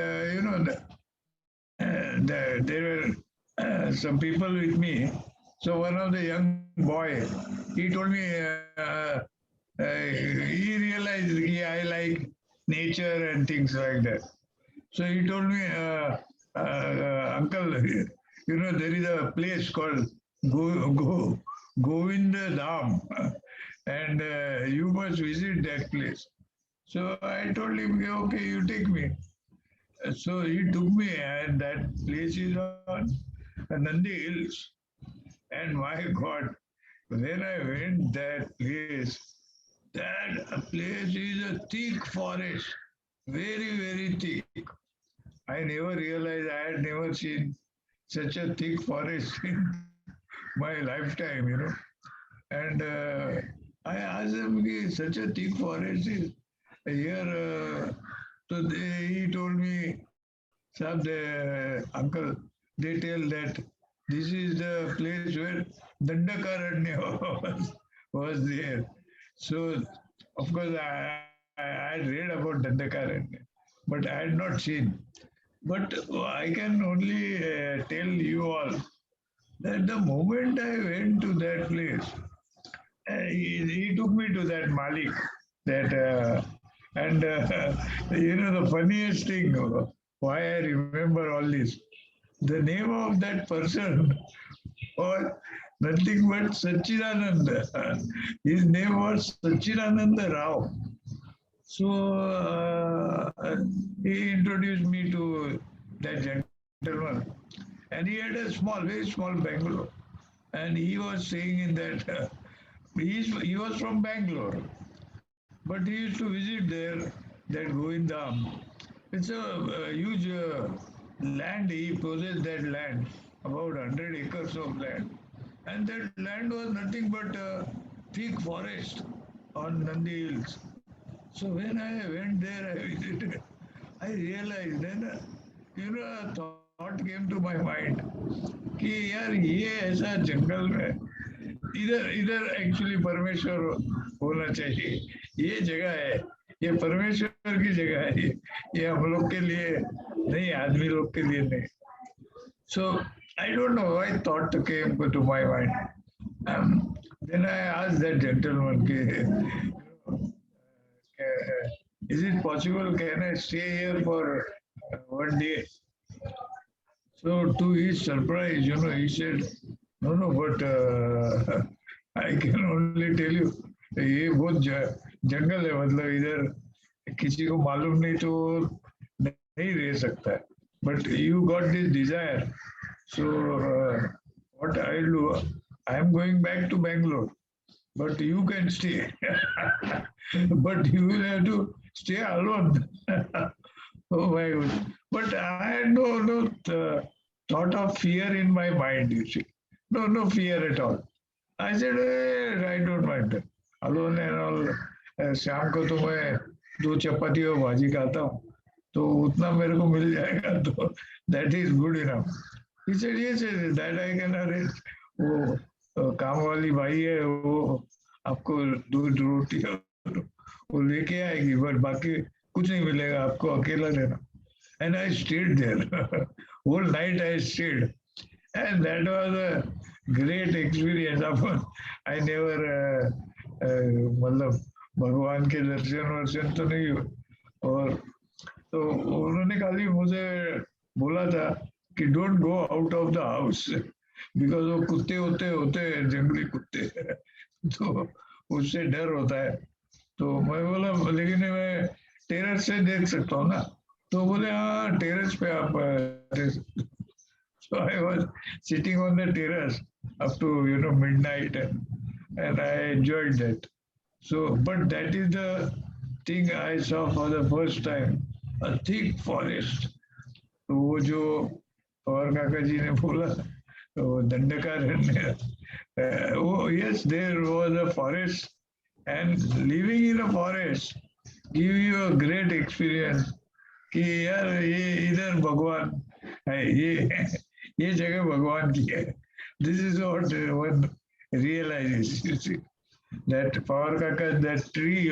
there were some people with me. So one of the young boy, he told me, he realized I like nature and things like that. So he told me, Uncle, there is a place called Govinda Dham, and you must visit that place. So I told him, okay, you take me. So he took me, and that place is on Nandi Hills. And my God, when I went that place is a thick forest, very, very thick. I never realized I had never seen such a thick forest in my lifetime. And I asked him, such a thick forest is here. He told me, Sab, the uncle, they tell that this is the place where Dandakaranya was there. So, of course, I had read about Dandakaranya, but I had not seen. But I can only tell you all that the moment I went to that place, he took me to that Malik, that and the funniest thing, why I remember all this, the name of that person was nothing but Sachidananda. His name was Sachidananda Rao. So he introduced me to that gentleman, and he had a very small Bangalore, and he was saying in that he was from Bangalore, but he used to visit there, that Govindam. It's a huge land. He possessed that land, about 100 acres of land, and that land was nothing but thick forest on Nandi Hills. So when I went there, I visited, I realized then, a thought came to my mind कि यार ये ऐसा जंगल में इधर इधर actually परमेश्वर होना चाहिए. ये जगह है, ये परमेश्वर की जगह है, ये हम लोग के लिए नहीं, आदमी लोग के लिए नहीं. So I don't know why thought came to my mind. Then I asked that gentleman, is it possible, can I stay here for one day? So to his surprise, he said, no, but I can only tell you, ये बहुत जंगल है, मतलब इधर किसी को मालूम नहीं तो नहीं रह सकता है. But you got this desire. So what I'll do, I am going back to Bangalore, but you can stay. But you will have to stay alone. Oh my God. But I had no thought of fear in my mind, you see. No fear at all. I said, I don't mind. Alone and all. शाम को तो मैं 2 चपाती और भाजी खाता हूँ, तो उतना मेरे को मिल जाएगा, तो that is good enough. He said, yes, that I can arrange. वो काम वाली भाई है, वो आपको दूध रोटी वो लेके आएगी, बट बाकी कुछ नहीं मिलेगा, आपको अकेला रहना. And I stayed there. Whole night I stayed. And that was a great experience. I never, मतलब भगवान के दर्शन वर्शन तो नहीं हुए. और तो उन्होंने खाली मुझे बोला था कि don't go out of the house, because वो कुत्ते होते जंगली कुत्ते. तो उससे डर होता है। तो मैं बोला लेकिन मैं टेरेस से देख सकता हूँ ना, तो बोले हाँ टेरेस पे आप so I was sitting on the terrace up to midnight, and I enjoyed that. So, but that is the thing I saw for the first time, a thick forest. तो वो जो पवार काका जी ने बोला तो दंडकारण्य, वो yes there was a forest, and living in a forest give you a great experience कि यार ये इधर भगवान है, ये जगह भगवान की है. This is what one realizes. You see that power kaka, that tree,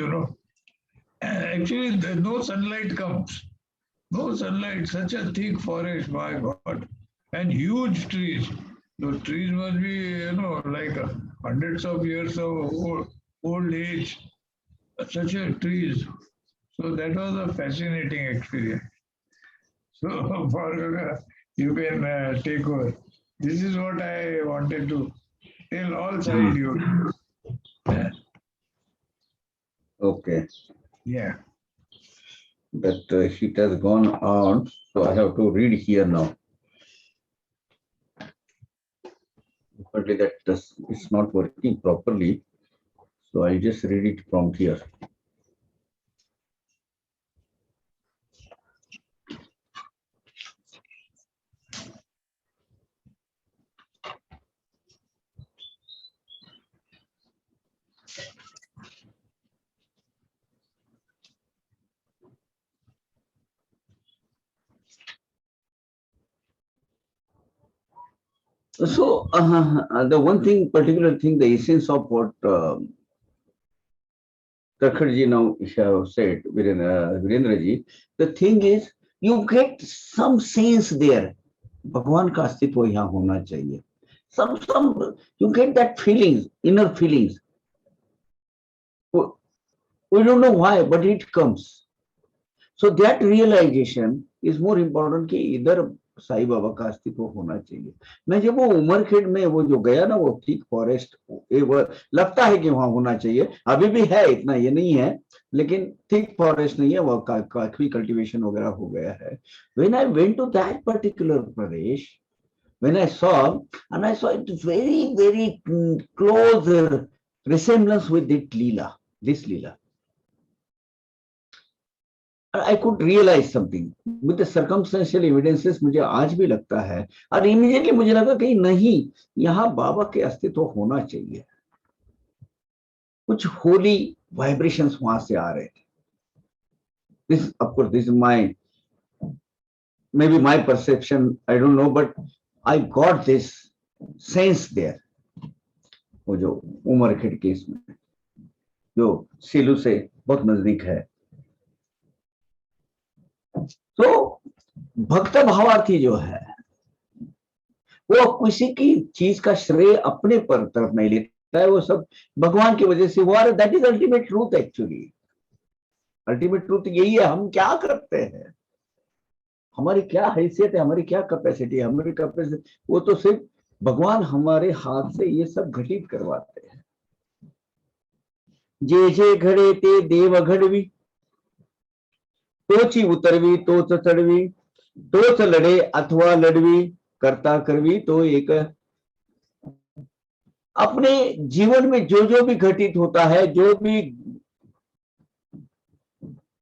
actually no sunlight comes. No sunlight, such a thick forest, my God, and huge trees. Those trees must be, like hundreds of years of old age. Such a trees. So that was a fascinating experience. So, for you can take over. This is what I wanted to tell all side you. Okay, Yeah. but it has gone on, so I have to read here now. Apparently that it's not working properly, so I just read it from here. So the one thing, particular thing, the essence of what Takharji now have said, Virendra ji, the thing is, you get some sense there. भगवान का अस्तित्व यहाँ होना चाहिए. Some you get that feelings, inner feelings. We don't know why, but it comes. So that realization is more important कि इधर साईं बाबा का अस्तित्व होना चाहिए. मैं जब वो उमरखेड़ में वो जो गया ना, वो थिक फॉरेस्ट, वो लगता है कि वहां होना चाहिए. अभी भी है, इतना ये नहीं है, लेकिन थिक फॉरेस्ट नहीं है, वो काफी कल्टीवेशन वगैरह हो गया है. When I went to that particular Pradesh, when I saw, and I saw it very close resemblance with this Leela. I could realize something with the circumstantial evidences. मुझे आज भी लगता है, और immediately मुझे लगा कि नहीं, यहाँ बाबा के अस्तित्व होना चाहिए. कुछ होली वाइब्रेशंस वहां से आ रहे थे. This, of course, this is maybe my perception, I don't know, but I got this sense there. वो जो उमरखेड़ केस में, जो सिलू से बहुत नजदीक है. तो भक्त भावार्थी जो है, वो किसी की चीज का श्रेय अपने पर तरफ नहीं लेता है, वो सब भगवान की वजह से हुआ. That is ultimate truth. Actually ultimate truth यही है. हम क्या करते हैं, हमारी क्या हैसियत है, हमारी क्या कैपेसिटी है, हमारी कैपेसिटी, वो तो सिर्फ भगवान हमारे हाथ से ये सब घटित करवाते हैं. जे जे घड़े ते देव घड़वी, तोची उतरवी तोच चढ़वी, तोच लड़े अथवा लड़वी, करता करवी तो एक. अपने जीवन में जो भी घटित होता है, जो भी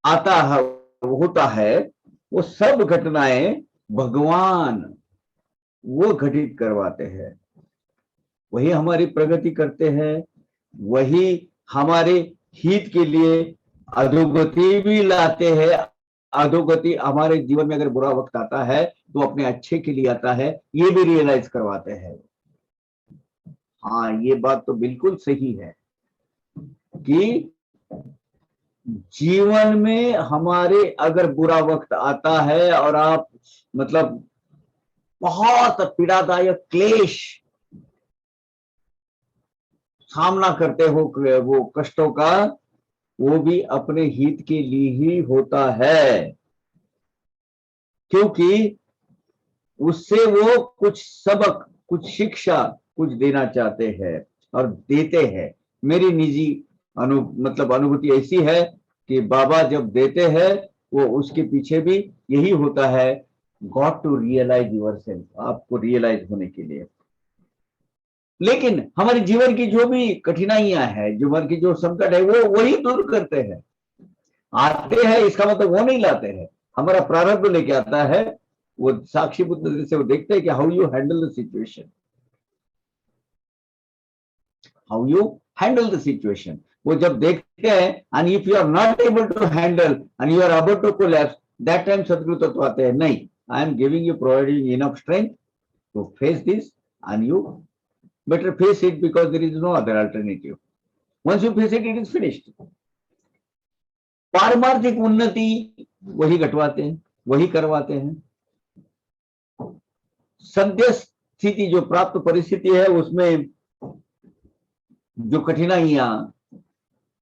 आता है, होता है, वो सब घटनाएं भगवान वो घटित करवाते हैं. वही हमारी प्रगति करते हैं, वही हमारे हित के लिए अधोगति भी लाते हैं. अधोगति हमारे जीवन में अगर बुरा वक्त आता है तो अपने अच्छे के लिए आता है, ये भी रियलाइज करवाते हैं. हाँ, ये बात तो बिल्कुल सही है कि जीवन में हमारे अगर बुरा वक्त आता है और आप मतलब बहुत पीड़ादायक क्लेश सामना करते हो, वो कष्टों का, वो भी अपने हित के लिए ही होता है, क्योंकि उससे वो कुछ सबक, कुछ शिक्षा, कुछ देना चाहते हैं और देते हैं. मेरी निजी मतलब अनुभूति ऐसी है कि बाबा जब देते हैं वो उसके पीछे भी यही होता है, got to realize yourself, आपको रियलाइज होने के लिए। लेकिन हमारे जीवन की जो भी कठिनाइयां हैं, जीवन की जो संकट है, वो वही दूर करते हैं। आते हैं इसका मतलब वो नहीं लाते हैं, हमारा प्रारब्ध लेके आता है। वो साक्षी बुद्ध से वो देखते हैं कि how you handle the situation, how you handle the situation. वो जब देखते हैं, and if you are not able to handle and you are about to collapse, that time सदगुरु तत्व आते हैं, नहीं, I am giving you, providing enough strength to face this, and you better face it because there is no other alternative. Once you face it, it is finished. पारमार्थिक उन्नति वही घटवाते हैं, वही करवाते हैं। सद्य स्थिति जो प्राप्त परिस्थिति है उसमें जो कठिनाइयां,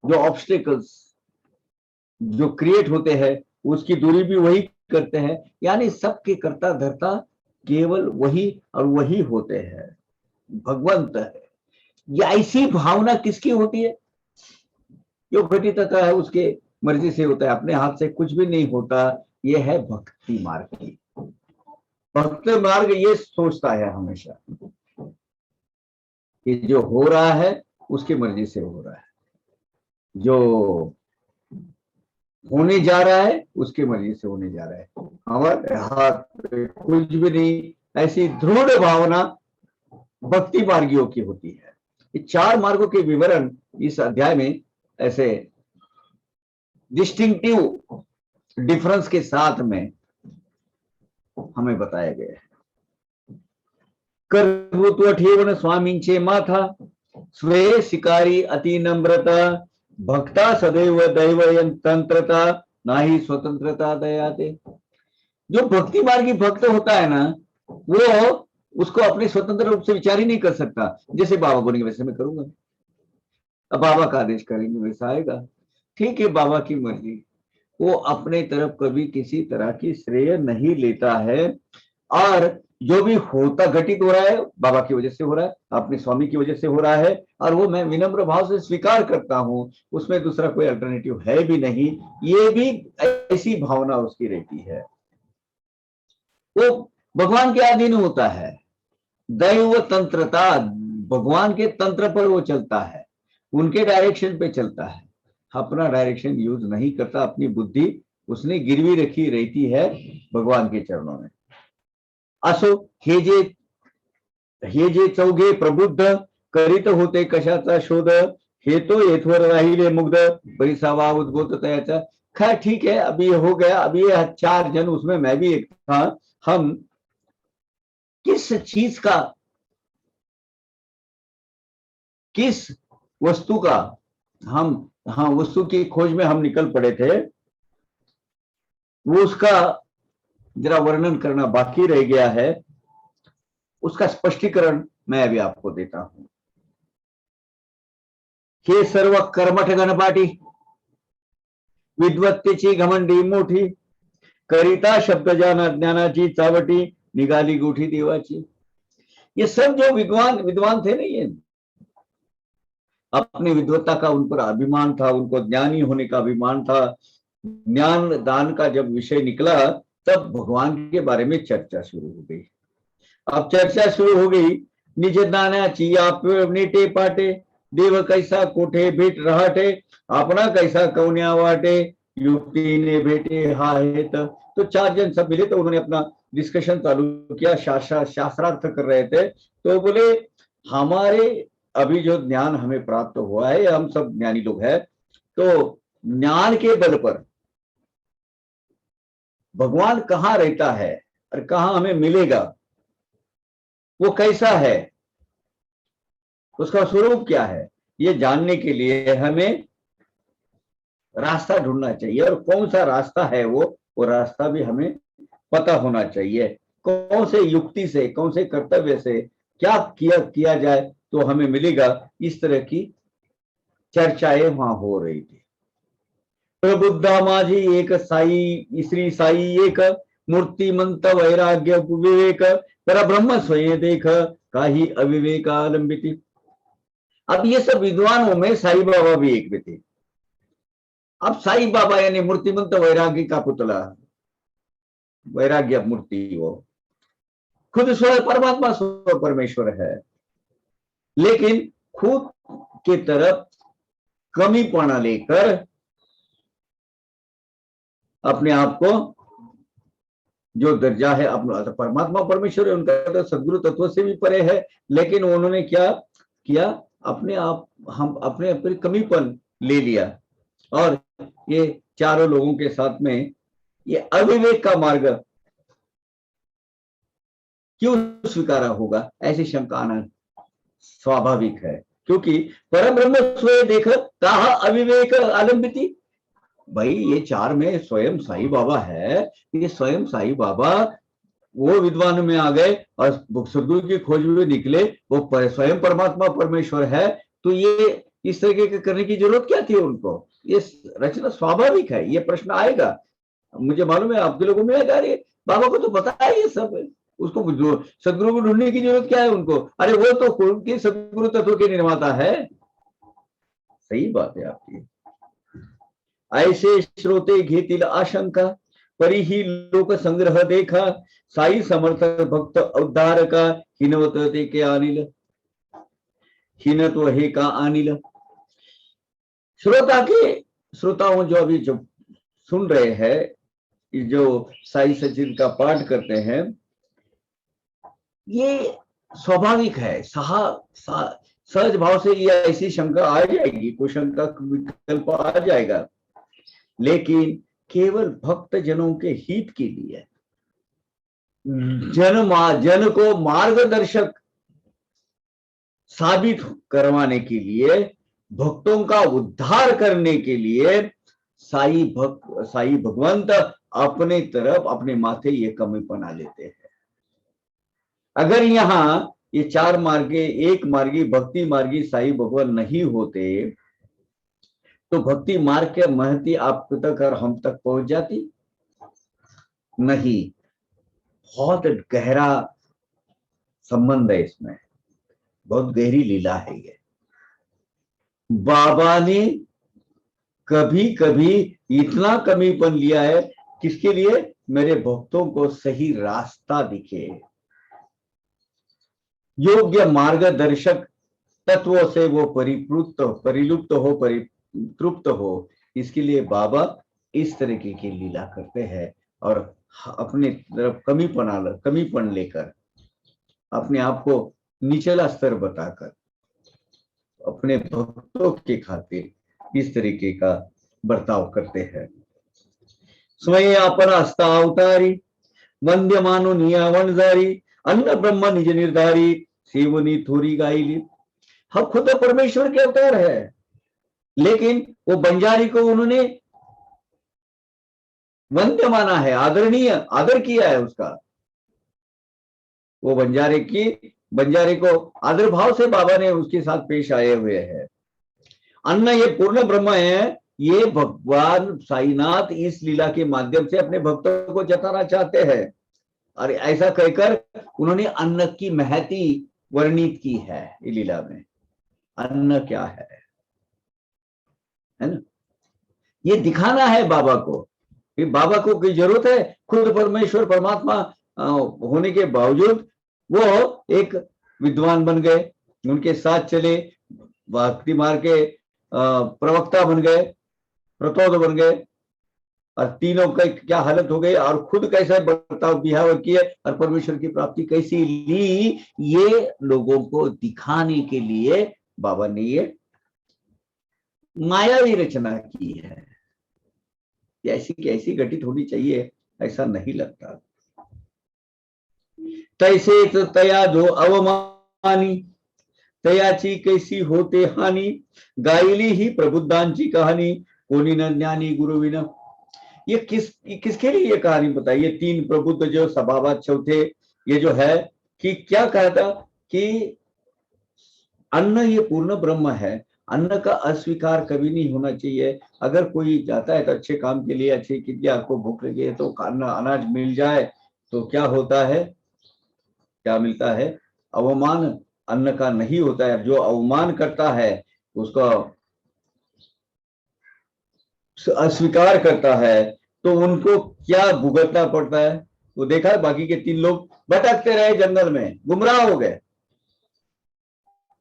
जो ऑब्स्टेकल्स जो क्रिएट होते हैं, उसकी दूरी भी वही करते हैं। यानी सबके कर्ता धर्ता केवल वही और वही होते हैं, भगवंत है। ये ऐसी भावना किसकी होती है? जो घटित है उसके मर्जी से होता है, अपने हाथ से कुछ भी नहीं होता। ये है भक्ति मार्ग की। भक्त मार्ग ये सोचता है हमेशा कि जो हो रहा है उसकी मर्जी से हो रहा है, जो होने जा रहा है उसकी मर्जी से होने जा रहा है, हमारे हाथ कुछ भी नहीं। ऐसी दृढ़ भावना भक्ति मार्गियों की होती है। ये चार मार्गों के विवरण इस अध्याय में ऐसे डिस्टिंक्टिव डिफरेंस के साथ में हमें बताया गया है। कर्तृत्व ठेवन स्वामींचे माथा, स्वे शिकारी अति नम्रता, भक्ता सदैव दैव तंत्रता, नाही स्वतंत्रता दयाते। जो भक्ति मार्गी भक्त होता है ना, वो उसको अपने स्वतंत्र रूप से विचार ही नहीं कर सकता। जैसे बाबा बोलेंगे वैसे मैं करूंगा, अब बाबा का आदेश करेंगे वैसा आएगा, ठीक है, बाबा की मर्जी। वो अपने तरफ कभी किसी तरह की श्रेय नहीं लेता है, और जो भी होता घटित हो रहा है बाबा की वजह से हो रहा है, अपने स्वामी की वजह से हो रहा है, और वो मैं विनम्र भाव से स्वीकार करता हूं, उसमें दूसरा कोई अल्टरनेटिव है भी नहीं। ये भी ऐसी भावना उसकी रहती है। वो भगवान के अधीन होता है, दैव तंत्रता, भगवान के तंत्र पर वो चलता है, उनके डायरेक्शन पे चलता है, अपना डायरेक्शन यूज नहीं करता। अपनी बुद्धि उसने गिरवी रखी रहती है भगवान के चरणों में। असो हे जे चौघे प्रबुद्ध, करीत होते कशाचा शोध, हे तो येथवर राहिले मुग्ध, परिसावा उद्भूत तयाचा। खैर ठीक है, अभी हो गया, अभी ये 4 जन, उसमें मैं भी एक था। हम किस चीज का, किस वस्तु का हम, हाँ, वस्तु की खोज में हम निकल पड़े थे, वो उसका जरा वर्णन करना बाकी रह गया है। उसका स्पष्टीकरण मैं अभी आपको देता हूं। हे सर्व कर्मठ गणपाठी, विद्वत्तेची घमंडी मोठी, करिता शब्द ज्ञानाची चावटी, निघाली गोठी देवाची। ये सब जो विद्वान थे ना, ये अपनी विद्वत्ता का उन पर अभिमान था, उनको ज्ञानी होने का अभिमान था। ज्ञान दान का जब विषय निकला, तब भगवान के बारे में चर्चा शुरू हो गई। अब चर्चा शुरू हो गई, निज ज्ञानाची आप नीटे पाटे, देव कैसा कोठे भेट रहाटे, अपना कैसा कौन्या वाटे, युक्ति ने भेटे हा हेत। तो 4 जन सब मिले, तो उन्होंने अपना डिस्कशन चालू किया, शास्त्रार्थ कर रहे थे। तो बोले हमारे अभी जो ज्ञान हमें प्राप्त हुआ है, हम सब ज्ञानी लोग हैं, तो ज्ञान के बल पर भगवान कहाँ रहता है और कहाँ हमें मिलेगा, वो कैसा है, उसका स्वरूप क्या है, ये जानने के लिए हमें रास्ता ढूंढना चाहिए। और कौन सा रास्ता है वो रास्ता भी हमें पता होना चाहिए। कौन से युक्ति से, कौन से कर्तव्य से क्या किया जाए तो हमें मिलेगा। इस तरह की चर्चाएं वहां हो रही थी। प्रबुद्धा माझी एक साई, श्री साई एक, मूर्तिमंत वैराग्य विवेक, पर ब्रह्म स्वयं देख, काही अविवेकालंबिती। अब ये सब विद्वानों में साईं बाबा भी एक में थे। अब साईं बाबा यानी मूर्तिमंत वैरागी का पुतला, वैराग्य मूर्ति, वो खुद स्वयं परमात्मा स्व परमेश्वर है, लेकिन खुद की तरफ कमीपना लेकर अपने आप को, जो दर्जा है अपना परमात्मा परमेश्वर है, उनका तो सदगुरु तत्व से भी परे है, लेकिन उन्होंने क्या किया, अपने आप हम अपने अपने कमीपन ले लिया और ये चारों लोगों के साथ में ये अविवेक का मार्ग क्यों स्वीकारा होगा, ऐसी शंका आना स्वाभाविक है, क्योंकि परम ब्रह्म स्वयं देख कहा अविवेक आलम्बिति। भाई ये चार में स्वयं साईं बाबा है, ये स्वयं साईं बाबा वो विद्वान में आ गए और सदगुरु की खोज में निकले, वो स्वयं परमात्मा परमेश्वर है, तो ये इस तरीके के करने की जरूरत क्या थी उनको। ये रचना स्वाभाविक है, ये प्रश्न आएगा, मुझे मालूम है आपके लोगों में आएगा, अरे बाबा को तो पता है ये सब, उसको जो सदगुरु को ढूंढने की जरूरत क्या है उनको, अरे वो तो उनके सदगुरु तत्व के निर्माता है। सही बात है आपकी। ऐसे श्रोते घेतील आशंका, परिही लोक संग्रह देखा, साई समर्थ भक्त उद्धार का, हिनवत ते के अनिल, हिनत्व हे का अनिल। श्रोताओं जो अभी जो सुन रहे हैं, जो साई सचिव का पाठ करते हैं, ये स्वाभाविक है, सहज भाव से ये ऐसी शंका आ जाएगी, कोई शंका विकल्प आ जाएगा, लेकिन केवल भक्त जनों के हित के लिए, जन को मार्गदर्शक साबित करवाने के लिए, भक्तों का उद्धार करने के लिए साई भगवंत अपने तरफ अपने माथे ये कमीपना लेते हैं। अगर यहाँ ये चार मार्गे एक मार्गी भक्ति मार्गी साई भगवान नहीं होते तो भक्ति मार्ग के महती आप तक और हम तक पहुंच जाती नहीं। बहुत गहरा संबंध है इसमें, बहुत गहरी लीला है ये। बाबा ने कभी कभी इतना कमीपन लिया है, किसके लिए, मेरे भक्तों को सही रास्ता दिखे, योग्य मार्गदर्शक तत्वों से वो तृप्त हो, इसके लिए बाबा इस तरीके की लीला करते हैं और अपने तरफ कमीपन लेकर अपने आप को निचला स्तर बताकर अपने भक्तों के खातिर इस तरीके का बर्ताव करते हैं। स्वयं अपन आस्था अवतारी, वंद्य मानो नियावन जारी, अन्न ब्रह्म निज निर्धारी, सेवनी थोड़ी गायली। हम खुद परमेश्वर के अवतार है, लेकिन वो बंजारी को उन्होंने वंद्य माना है, आदरणीय आदर किया है उसका। वो बंजारे को आदर भाव से बाबा ने उसके साथ पेश आए हुए हैं। अन्न ये पूर्ण ब्रह्म है, ये भगवान साईनाथ इस लीला के माध्यम से अपने भक्तों को जताना चाहते हैं, और ऐसा कहकर उन्होंने अन्न की महती वर्णित की है। ये लीला में अन्न क्या है ना, ये दिखाना है बाबा को कि बाबा को की जरूरत है, खुद परमेश्वर परमात्मा होने के बावजूद वो एक विद्वान बन गए, उनके साथ चले, भक्ति मार्ग के प्रवक्ता बन गए, प्रतोद बन गए, और तीनों का क्या हालत हो गई, और खुद कैसा बर्ताव बिहाव किए और परमेश्वर की प्राप्ति कैसी ली, ये लोगों को दिखाने के लिए बाबा ने ये मायावी रचना की है। ऐसी कैसी घटित होनी चाहिए, ऐसा नहीं लगता। तैसे तया जो अवमानी, तयाची कैसी होते हानि, गायली ही प्रबुद्धांची कहानी, कोनी न ज्ञानी गुरु विना। ये किसके लिए ये कहानी बताई, ये तीन प्रबुद्ध जो सभावाच्य थे, ये जो है कि क्या कहता कि अन्न ये पूर्ण ब्रह्म है, अन्न का अस्वीकार कभी नहीं होना चाहिए। अगर कोई जाता है तो अच्छे काम के लिए, अच्छे के लिए, आपको भूख लगी है तो अनाज मिल जाए तो क्या होता है, क्या मिलता है, अवमान अन्न का नहीं होता है, जो अवमान करता है उसका अस्वीकार करता है, तो उनको क्या भुगतना पड़ता है। वो देखा है, बाकी के 3 लोग भटकते रहे जंगल में, गुमराह हो गए,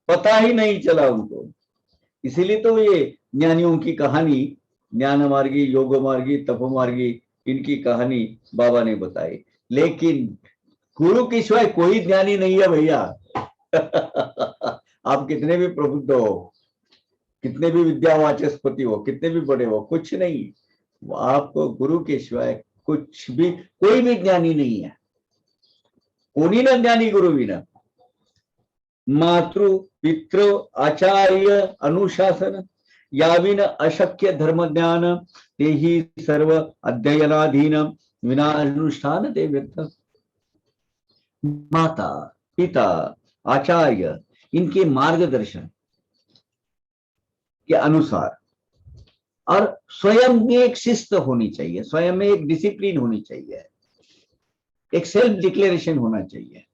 पता ही नहीं चला उनको। इसीलिए तो ये ज्ञानियों की कहानी, ज्ञान मार्गी, योग मार्गी, तप मार्गी, इनकी कहानी बाबा ने बताई। लेकिन गुरु के सिवाय कोई ज्ञानी नहीं है भैया। आप कितने भी प्रबुद्ध हो, कितने भी विद्यावाचस्पति हो, कितने भी बड़े हो, कुछ नहीं। आपको गुरु के सिवाय कुछ भी, कोई भी ज्ञानी नहीं है। कोनी न ज्ञानी गुरु बिना। मातृ पितृ आचार्य अनुशासन याविन अशक्य धर्म ज्ञान ते ही सर्व अध्ययनाधीन विना अनुष्ठान ते व्यर्थ। माता पिता आचार्य, इनके मार्गदर्शन के अनुसार, और स्वयं में एक शिस्त होनी चाहिए, स्वयं में एक डिसिप्लिन होनी चाहिए, एक सेल्फ डिक्लेरेशन होना चाहिए।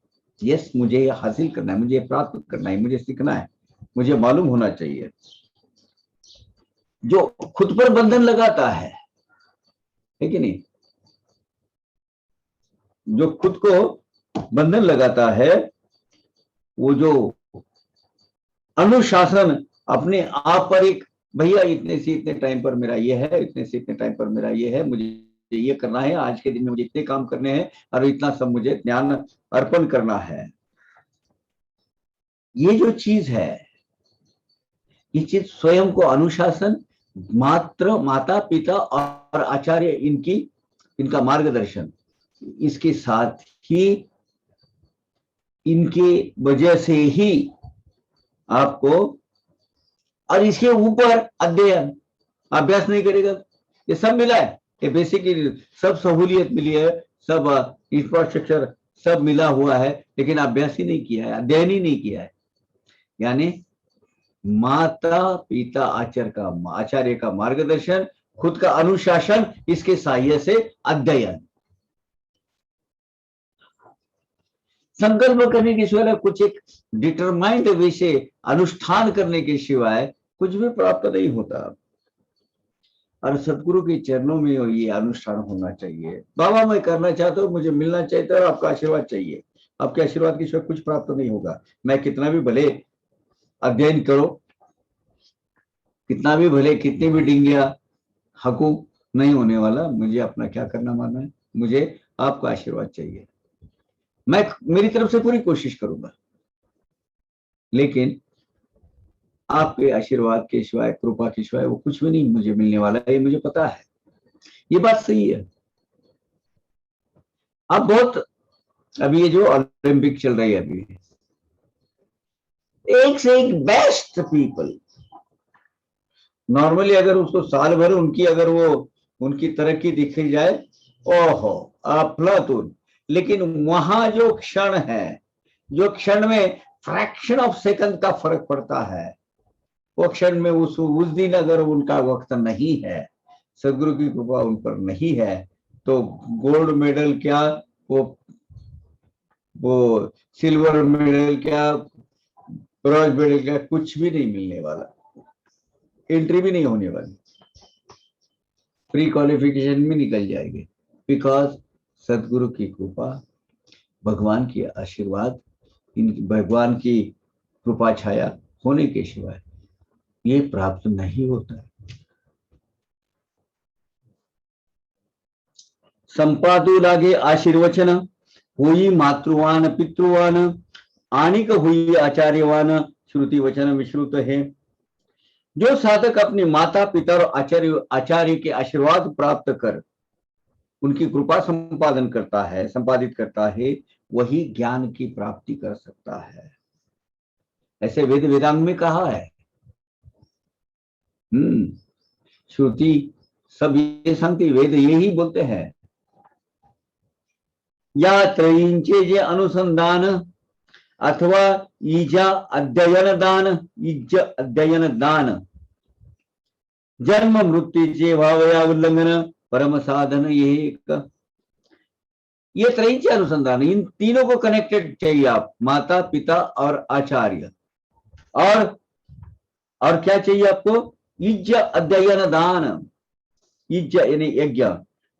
यस, मुझे ये हासिल करना है, मुझे प्राप्त करना है, मुझे सीखना है, मुझे मालूम होना चाहिए। जो खुद पर बंधन लगाता है कि नहीं, जो खुद को बंधन लगाता है, वो जो अनुशासन अपने आप पर, एक भैया इतने से इतने टाइम पर मेरा ये है, इतने से इतने टाइम पर मेरा ये है, मुझे ये करना है, आज के दिन में मुझे इतने काम करने हैं, और इतना सब मुझे ज्ञान अर्पण करना है। ये जो चीज है, ये चीज स्वयं को अनुशासन, मात्र माता पिता और आचार्य, इनका मार्गदर्शन, इसके साथ ही इनके वजह से ही आपको, और इसके ऊपर अध्ययन, अभ्यास नहीं करेगा, ये सब मिला है, ये बेसिकली सब सहूलियत मिली है, सब इंफ्रास्ट्रक्चर सब मिला हुआ है, लेकिन अभ्यास ही नहीं किया है, अध्ययन ही नहीं किया है। यानी माता पिता आचार्य का मार्गदर्शन, खुद का अनुशासन, इसके सहायता से अध्ययन। संकल्प करने के सिवाय, कुछ एक डिटरमाइंड वे से अनुष्ठान करने के सिवाय कुछ भी प्राप्त नहीं होता। और सदगुरु के चरणों में ये अनुष्ठान होना चाहिए। बाबा मैं करना चाहता हूँ, मुझे मिलना चाहिए और आपका आशीर्वाद चाहिए, आपके आशीर्वाद के सिवाय कुछ प्राप्त नहीं होगा। मैं कितना भी भले अध्ययन करो, कितना भी भले, कितनी भी डिंगिया हकू, नहीं होने वाला। मुझे अपना क्या करना मानना है, मुझे आपका आशीर्वाद चाहिए। मैं मेरी तरफ से पूरी कोशिश करूंगा, लेकिन आपके आशीर्वाद के सिवाय, कृपा के सिवाय वो कुछ भी नहीं मुझे मिलने वाला है, ये मुझे पता है। ये बात सही है। अब बहुत, अभी ये जो ओलंपिक चल रही है, अभी एक से एक बेस्ट पीपल, नॉर्मली अगर उसको साल भर उनकी तरक्की दिखी जाए, ओहो अफलातून, लेकिन वहां जो क्षण है, जो क्षण में फ्रैक्शन ऑफ सेकंड का फर्क पड़ता है, वो क्षण में उस दिन अगर उनका वक्त नहीं है, सदगुरु की कृपा उन पर नहीं है, तो गोल्ड मेडल क्या, वो सिल्वर मेडल क्या, ब्रॉन्ज मेडल क्या, कुछ भी नहीं मिलने वाला, एंट्री भी नहीं होने वाली, प्री क्वालिफिकेशन में निकल जाएंगे। बिकॉज सदगुरु की कृपा, भगवान की आशीर्वाद, भगवान की कृपा छाया होने के सिवाय ये प्राप्त नहीं होता है। संपादु लागे आशीर्वचन, हुई मातृवान पितृवान, आनिक हुई आचार्यवान, श्रुति वचन विश्रुत है। जो साधक अपने माता पिता और आचार्य के आशीर्वाद प्राप्त कर उनकी कृपा संपादित करता है, वही ज्ञान की प्राप्ति कर सकता है। ऐसे वेदांग में कहा है। श्रुति सब ये शांति, वेद यही बोलते हैं। या त्रयींचे जे अनुसंधान अथवा ईजा अध्ययन दान जन्म मृत्यु जे भावया उल्लंघन परम साधन ये एक। ये त्रयी अनुसंधान, इन तीनों को कनेक्टेड चाहिए आप, माता पिता और आचार्य। और क्या चाहिए आपको? इज्ज अध्ययन दान, इज्ज यानी यज्ञ,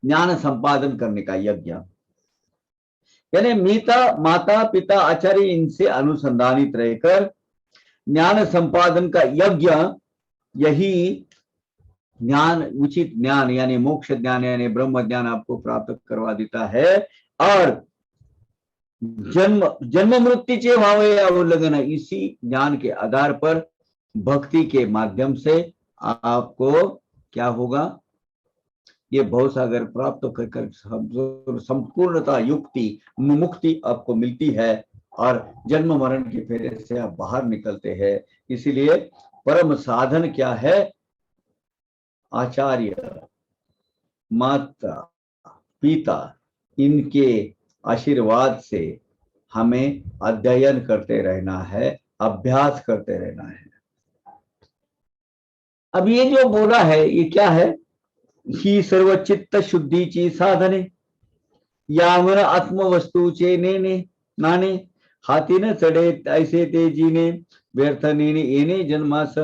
ज्ञान संपादन करने का यज्ञ, यानी माता पिता आचार्य इनसे अनुसंधानित रहकर ज्ञान संपादन का यज्ञ, यही ज्ञान, उचित ज्ञान यानी मोक्ष ज्ञान यानी ब्रह्म ज्ञान आपको प्राप्त करवा देता है। और जन्म मृत्यु चे भाव अवलंबन, इसी ज्ञान के आधार पर भक्ति के माध्यम से आपको क्या होगा? ये भवसागर प्राप्त कर संपूर्णता युक्ति मुक्ति आपको मिलती है और जन्म मरण के फेरे से आप बाहर निकलते हैं। इसीलिए परम साधन क्या है? आचार्य, माता पिता, इनके आशीर्वाद से हमें अध्ययन करते रहना है, अभ्यास करते रहना है। अब ये जो बोला है ये क्या है? ही सर्वचित्त शुद्धीची साधने, यामन आत्मवस्तूचे नेने नाने, हाथी न चढ़े ऐसे ते जीने, व्यर्थ नेने एने जन्मास।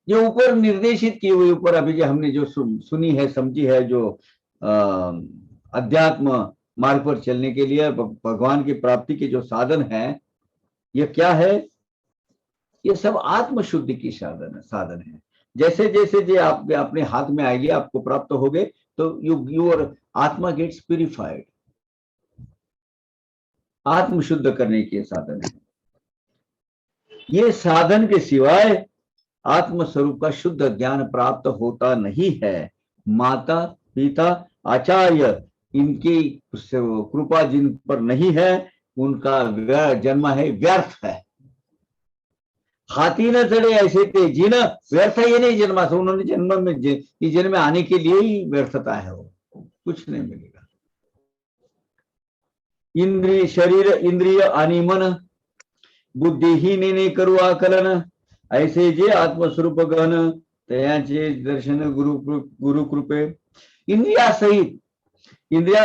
जो ऊपर निर्देशित किए हुए, ऊपर अभी जो हमने जो सुनी है, समझी है, जो अध्यात्म मार्ग पर चलने के लिए भगवान की प्राप्ति के जो साधन है, ये क्या है? ये सब आत्म शुद्धि की साधन है। जैसे जैसे जो आप अपने हाथ में आएंगे, आपको प्राप्त हो गए, तो योर आत्मा गेट्स प्यूरिफाइड, आत्म शुद्ध करने के साधन है। ये साधन के सिवाय आत्म स्वरूप का शुद्ध ज्ञान प्राप्त होता नहीं है। माता पिता आचार्य इनकी कृपा जिन पर नहीं है, उनका जन्म है व्यर्थ है। हाथी न चढ़े ऐसे ते जीना, व्यर्थ ये नहीं जन्मा से, उन्होंने जन्म में इस जन्म में आने के लिए ही व्यर्थता है, वो कुछ नहीं मिलेगा। इंद्रिय शरीर इंद्रिय आणि मन बुद्धिहीन ने करू आकलन, ऐसे जे आत्मस्वरूप गहन तयाचे दर्शन गुरु कृपे। इंद्रिया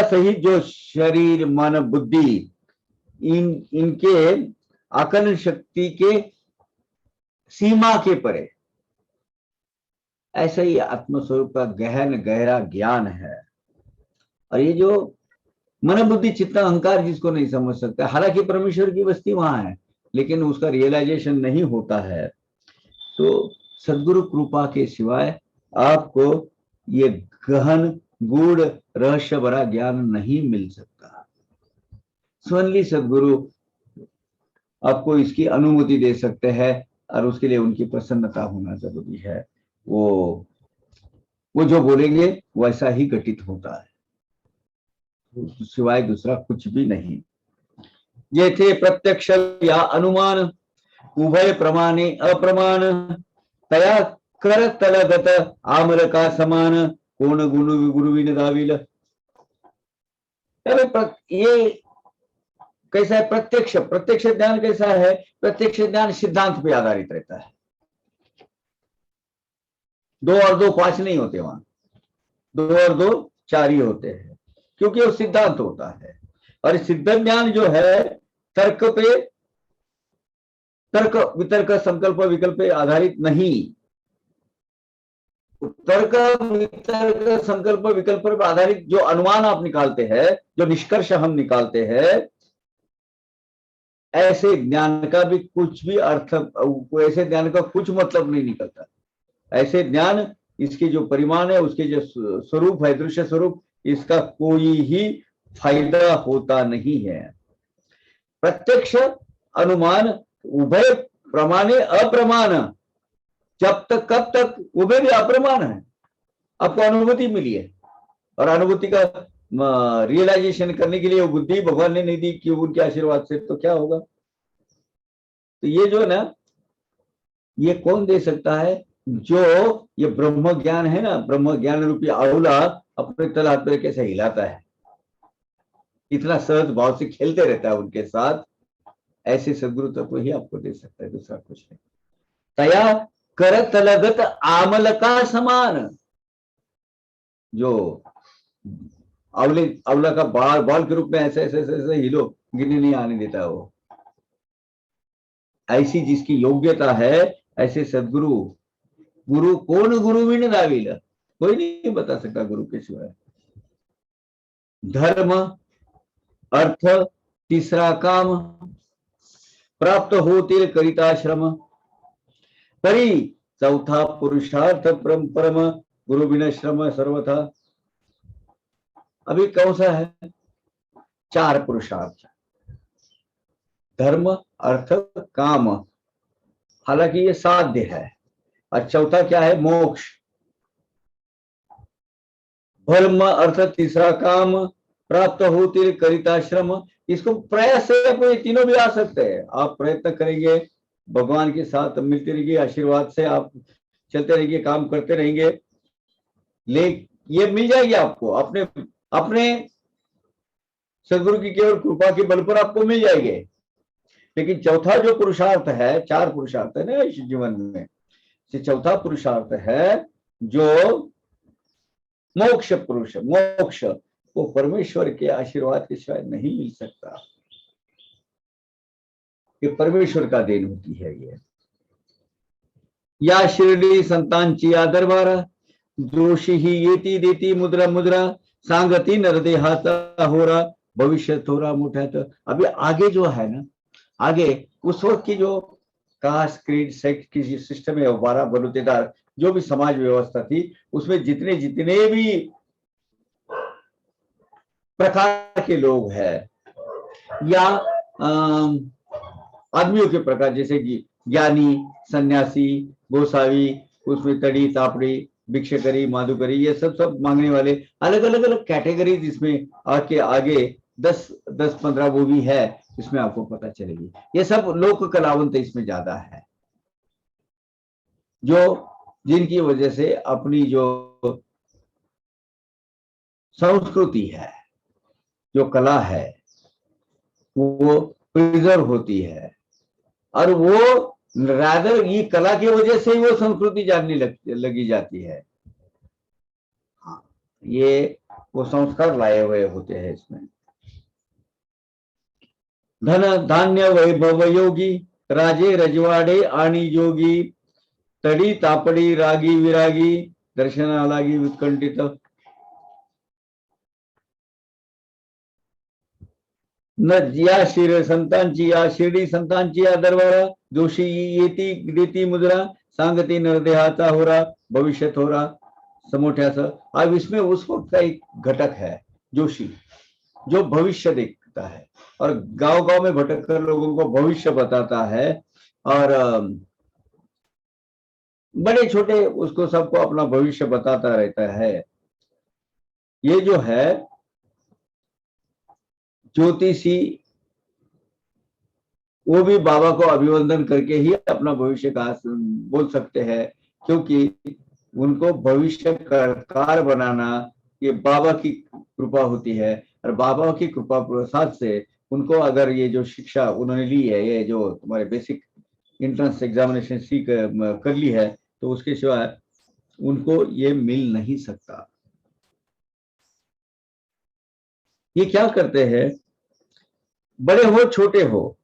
सहित जो शरीर मन बुद्धि, इनके आकलन शक्ति के सीमा के परे, ऐसा ही आत्मस्वरूप का गहन गहरा ज्ञान है। और ये जो मन बुद्धि चित्त अहंकार जिसको नहीं समझ सकता, हालांकि परमेश्वर की बस्ती वहां है, लेकिन उसका रियलाइजेशन नहीं होता है, तो सद्गुरु कृपा के सिवाय आपको ये गहन गूढ़ रहस्य भरा ज्ञान नहीं मिल सकता। स्वयं सद्गुरु आपको इसकी अनुमति दे सकते हैं, और उसके लिए उनकी प्रसन्नता होना जरूरी है। वो जो बोलेंगे वैसा ही घटित होता है, सिवाय दूसरा कुछ भी नहीं। जेथे प्रत्यक्ष या अनुमान उभय प्रमाणे अप्रमाण, तया कर तलगत आमर का समान, कोण गुरु विन दाविल। ये कैसा है? प्रत्यक्ष ज्ञान कैसा है? प्रत्यक्ष ज्ञान सिद्धांत पे आधारित रहता है। 2 और 2 5 नहीं होते, वहां 2 और 2 4 ही होते हैं, क्योंकि वो सिद्धांत होता है। और सिद्ध ज्ञान जो है तर्क वितर्क संकल्प विकल्प पे आधारित नहीं। तर्क वितर्क संकल्प विकल्प पर आधारित जो अनुमान आप निकालते हैं, जो निष्कर्ष हम निकालते हैं, ऐसे ज्ञान का भी कुछ भी अर्थ, ऐसे ज्ञान का कुछ मतलब नहीं निकलता। ऐसे ज्ञान, इसके जो परिमाण है, उसके जो स्वरूप है, दृश्य स्वरूप, इसका कोई ही फायदा होता नहीं है। प्रत्यक्ष अनुमान उभय प्रमाणे अप्रमाण, जब तक कब तक? उभय भी अप्रमाण है, आपको अनुभूति मिली है, और अनुभूति का रियलाइजेशन करने के लिए वो बुद्धि भगवान ने नहीं दी कि उनके आशीर्वाद से, तो क्या होगा? तो ये जो ना, ये कौन दे सकता है? जो ये ब्रह्म ज्ञान है ना, ब्रह्म ज्ञान रूपी आउला अपने तल हाथ पे कैसे हिलाता है, इतना सहज भाव से खेलते रहता है उनके साथ, ऐसे सदगुरु तत्व ही आपको दे सकता है, दूसरा कुछ नहीं। तया कर तलगत आमल का समान, जो आंवला का बॉल के रूप में ऐसे ऐसे ऐसे ऐसे हिलो, गिरने नहीं आने देता वो। ऐसी जिसकी योग्यता है, ऐसे सदगुरु, गुरु कौन गुरु भी न दाविल, कोई नहीं बता सकता गुरु के सिवाय। धर्म, अर्थ, तीसरा काम, प्राप्त होतील करिता श्रम, परी चौथा पुरुषार्थ परम परम, गुरु बिना श्रम सर्वथा। अभी कौन सा है? 4 पुरुषार्थ, धर्म, अर्थ, काम, हालांकि ये साध्य है। और चौथा क्या है? मोक्ष। धर्म, अर्थ, तीसरा काम, प्राप्त होती करिता श्रम। इसको प्रयास से आपको ये तीनों भी आ सकते हैं। आप प्रयत्न करेंगे, भगवान के साथ मिलते रहिए, आशीर्वाद से आप चलते रहिए, काम करते रहेंगे, ले ये मिल जाएगी आपको। अपने अपने सदगुरु की केवल कृपा के बल पर आपको मिल जाएंगे। लेकिन चौथा जो पुरुषार्थ है, 4 पुरुषार्थ है ना इस जीवन में, चौथा पुरुषार्थ है जो मोक्ष पुरुष, मोक्ष, वो परमेश्वर के आशीर्वाद के सिवाय नहीं मिल सकता। ये परमेश्वर का देन होती है। ये या शिर्डी संतांची आदरबारा, जोशी ही येती देती मुद्रा मुद्रा, सांगती नरदेहाचा होरा, भविष्य थोड़ा मोठ्यात। अभी आगे जो है ना, आगे उस वक्त की जो कास्ट, क्रीड, सेक्ट की सिस्टम है, 12 बलूतेदार जो भी समाज व्यवस्था थी, उसमें जितने जितने भी प्रकार के लोग हैं, या आदमियों के प्रकार, जैसे कि ज्ञानी, सन्यासी, गोसावी, उसमें तड़ी, तापड़ी, भिक्षकरी, माधुकरी, ये सब मांगने वाले, अलग अलग अलग कैटेगरीज इसमें आके आगे 10-15 वो भी है, इसमें आपको पता चलेगी। ये सब लोक कलावंत इसमें ज्यादा है, जो जिनकी वजह से अपनी जो संस्कृति है, जो कला है, वो प्रिजर्व होती है। और वो रादर ये कला की वजह से ही वो संस्कृति जानने लगी जाती है। हाँ, ये वो संस्कार लाए हुए होते हैं इसमें। धन धान्य वैभव योगी, राजे रजवाड़े आणि जोगी, तडी तापडी रागी विरागी, दर्शनालागी उत्कंठित। न या शिर संतांची, या शिर्डी संतांची या दरबारा, जोशी येती देती मुद्रा, सांगती नरदेहाचा होरा, भविष्य थोरा समोठ्याचा। अब इसमें उस वक्त का एक घटक है जोशी, जो भविष्य देखता है और गांव गांव में भटक कर लोगों को भविष्य बताता है, और बड़े छोटे उसको सबको अपना भविष्य बताता रहता है। ये जो है ज्योतिषी, वो भी बाबा को अभिवंदन करके ही अपना भविष्य का बोल सकते हैं, क्योंकि उनको भविष्य कार बनाना ये बाबा की कृपा होती है। और बाबा की कृपा प्रसाद से उनको अगर ये जो शिक्षा उन्होंने ली है, ये जो तुम्हारे बेसिक एंट्रेंस एग्जामिनेशन सी कर ली है, तो उसके सिवाय उनको ये मिल नहीं सकता। ये क्या करते हैं, बड़े हो छोटे हो,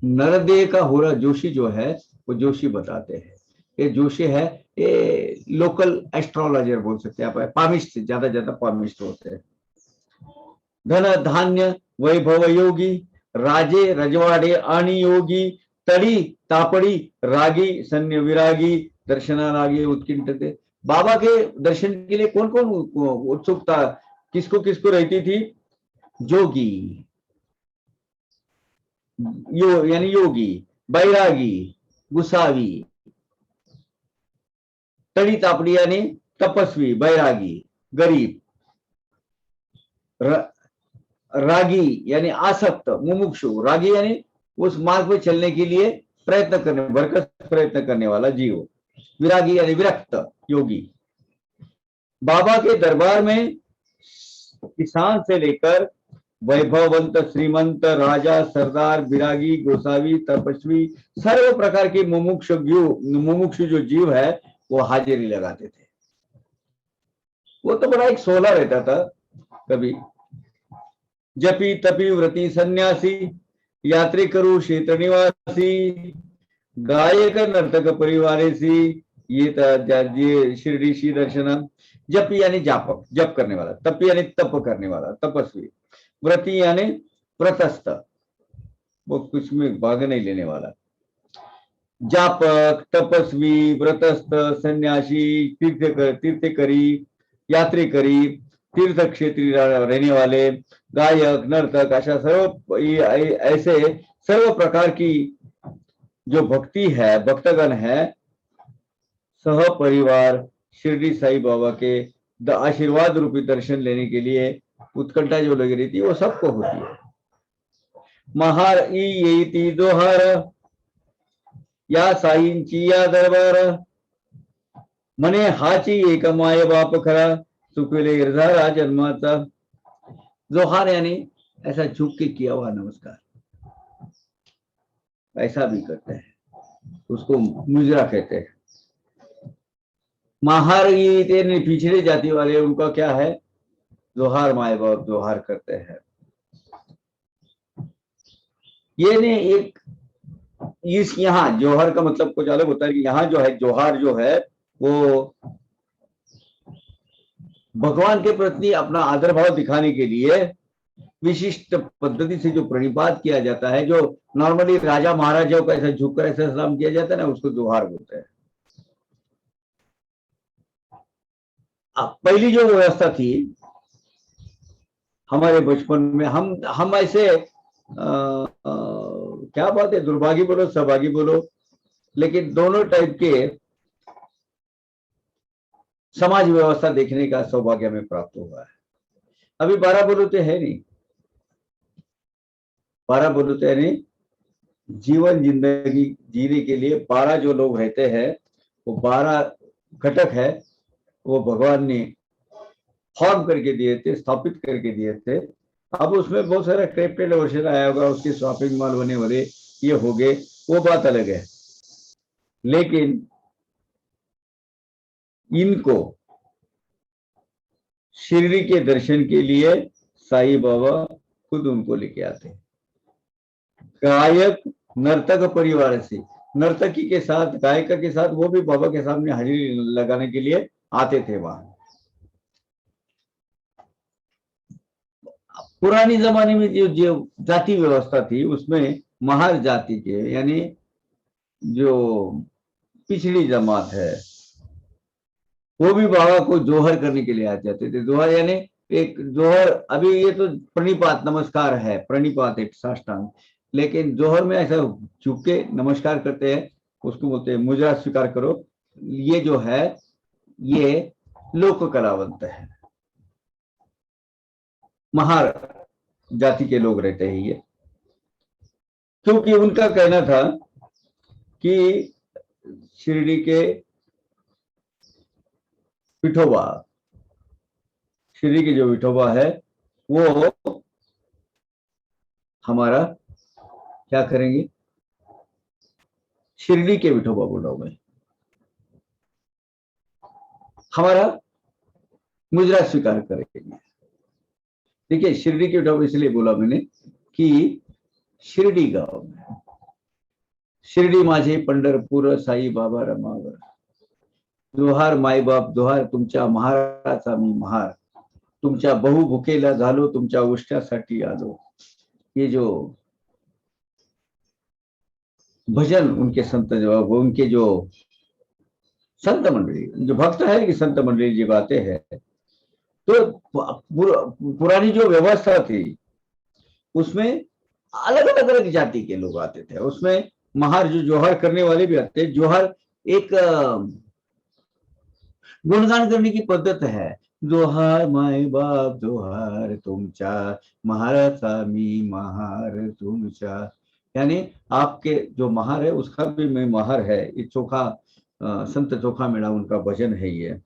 नरदेह का होरा जोशी जो है वो जोशी बताते हैं। ये जोशी है, ये लोकल एस्ट्रोलॉजर बोल सकते हैं आप, पामिस्ट, ज्यादा पामिस्ट होते हैं। धन धान्य वैभव योगी, राजे रजवाड़े आणि योगी, तड़ी तापड़ी रागी सन्य विरागी, दर्शनालागी उत्किंठते। बाबा के दर्शन के लिए कौन कौन उत्सुकता किसको किसको रहती थी? जोगी, यानी योगी, बैरागी, गुसावी, तड़ी तापड़ी यानी तपस्वी, बैरागी, गरीब, रागी यानी आसक्त, मुमुक्षु, रागी यानी उस मार्ग पे चलने के लिए प्रयत्न करने, भरकस प्रयत्न करने वाला जीव, विरागी यानी विरक्त योगी। बाबा के दरबार में किसान से लेकर वैभववंत, श्रीमंत, राजा, सरदार, विरागी, गोसावी, तपस्वी, सर्व प्रकार के मुमुक्षु जो जीव है वो हाजिरी लगाते थे। वो तो बड़ा एक सोला रहता था, कभी जपी तपी व्रती सन्यासी, यात्री करू क्षेत्र निवासी, गायक नर्तक परिवारेसी, ये शिरडीशी दर्शन। जपी यानी जापक, जप करने वाला, तपी यानी तप करने वाला, तपस्वी, व्रती यानी व्रतस्थ, वो कुछ में भाग नहीं लेने वाला, जापक, तपस्वी, व्रतस्थ, सन्यासी, तीर्थकरी, यात्रेकरी, तीर्थ क्षेत्री रहने वाले, गायक, नर्तक, अशा सर्व ऐसे सर्व प्रकार की जो भक्ति है, भक्तगण है, सह परिवार शिरडी साई बाबा के आशीर्वाद रूपी दर्शन लेने के लिए उत्कंठा जो लगी रहती है वो सबको होती है। महार येती दोहार, या साईंची या दरबार, मने हाची एक माय बाप खरा, सुखले गिरधारा जन्माचा। जोहार यानी ऐसा झुक के किया हुआ नमस्कार, ऐसा भी करते हैं, उसको मुजरा कहते हैं। महार ये पिछड़े जाति वाले, उनका क्या है, जोहार माए बाप जोहार करते हैं। ये ने एक इस यहाँ जोहर का मतलब कुछ अलग होता है कि यहाँ जो है जोहार जो है वो भगवान के प्रति अपना आदर भाव दिखाने के लिए विशिष्ट पद्धति से जो प्रणिपात किया जाता है, जो नॉर्मली राजा महाराजाओं का ऐसा झुककर ऐसा सलाम किया जाता है ना, उसको जोहार बोलते हैं। पहली जो व्यवस्था थी हमारे बचपन में, हम ऐसे क्या बात है, दुर्भाग्य बोलो सौभाग्य बोलो, लेकिन दोनों टाइप के समाज व्यवस्था देखने का सौभाग्य हमें प्राप्त हुआ है। अभी 12 बलूते है नहीं, 12 बलूते है नहीं, जीवन जिंदगी जीने के लिए 12 जो लोग रहते हैं, वो 12 घटक है, वो भगवान ने फॉर्म करके दिए थे, स्थापित करके दिए थे। अब उसमें बहुत सारा क्रिप्टेड वर्जन आया होगा, उसके शॉपिंग मॉल बने बने ये हो गए, वो बात अलग है, लेकिन इनको शिरडी के दर्शन के लिए साईं बाबा खुद उनको लेके आते। गायक नर्तक परिवार से, नर्तकी के साथ, गायक के साथ, वो भी बाबा के सामने हाजिरी लगाने के लिए आते थे वहां। पुरानी जमाने में जो जाति व्यवस्था थी उसमें महार जाति के यानी जो पिछड़ी जमात है वो भी बाबा को जोहर करने के लिए आ जाते थे। जोहर यानी एक जोहर, अभी ये तो प्रणिपात नमस्कार है, प्रणिपात एक साष्टांग, लेकिन जोहर में ऐसा झुक के नमस्कार करते हैं, उसको बोलते हैं मुजरा स्वीकार करो। ये जो है ये लोक कलावंत है, महार जाति के लोग रहते हैं ये, क्योंकि उनका कहना था कि शिरडी के विठोबा, शिरडी के जो विठोबा है वो हमारा क्या करेंगे, शिरडी के विठोबा बोल रहा हूं मैं, हमारा मुजरा स्वीकार करेंगे। देखिए शिरडी के विठोबा इसलिए बोला मैंने कि शिरडी गांव में, शिरडी माझे पंढरपूर साई बाबा रमावर, जोहार माय बाप जोहार, तुमच्या महाराचा मी महार, तुमच्या बहु भुकेला झालो, तुमच्या उष्ट्यासाठी आलो। ये जो भजन उनके संत उनके जो संत मंडली, जो भक्त है कि संत मंडली जी गाते हैं, तो पुरानी जो व्यवस्था थी उसमें अलग अलग जाति के लोग आते थे। उसमें महार जो जोहर करने वाले भी आते, जोहर एक गुणगान करने की पद्धत है, जोहार माय बाप जोहार, तुमच्या महाराचा मी महार तुमच्या, यानी आपके जो महार है उसका भी मैं महार है। ये चोखा संत चोखा मेला उनका भजन है ये।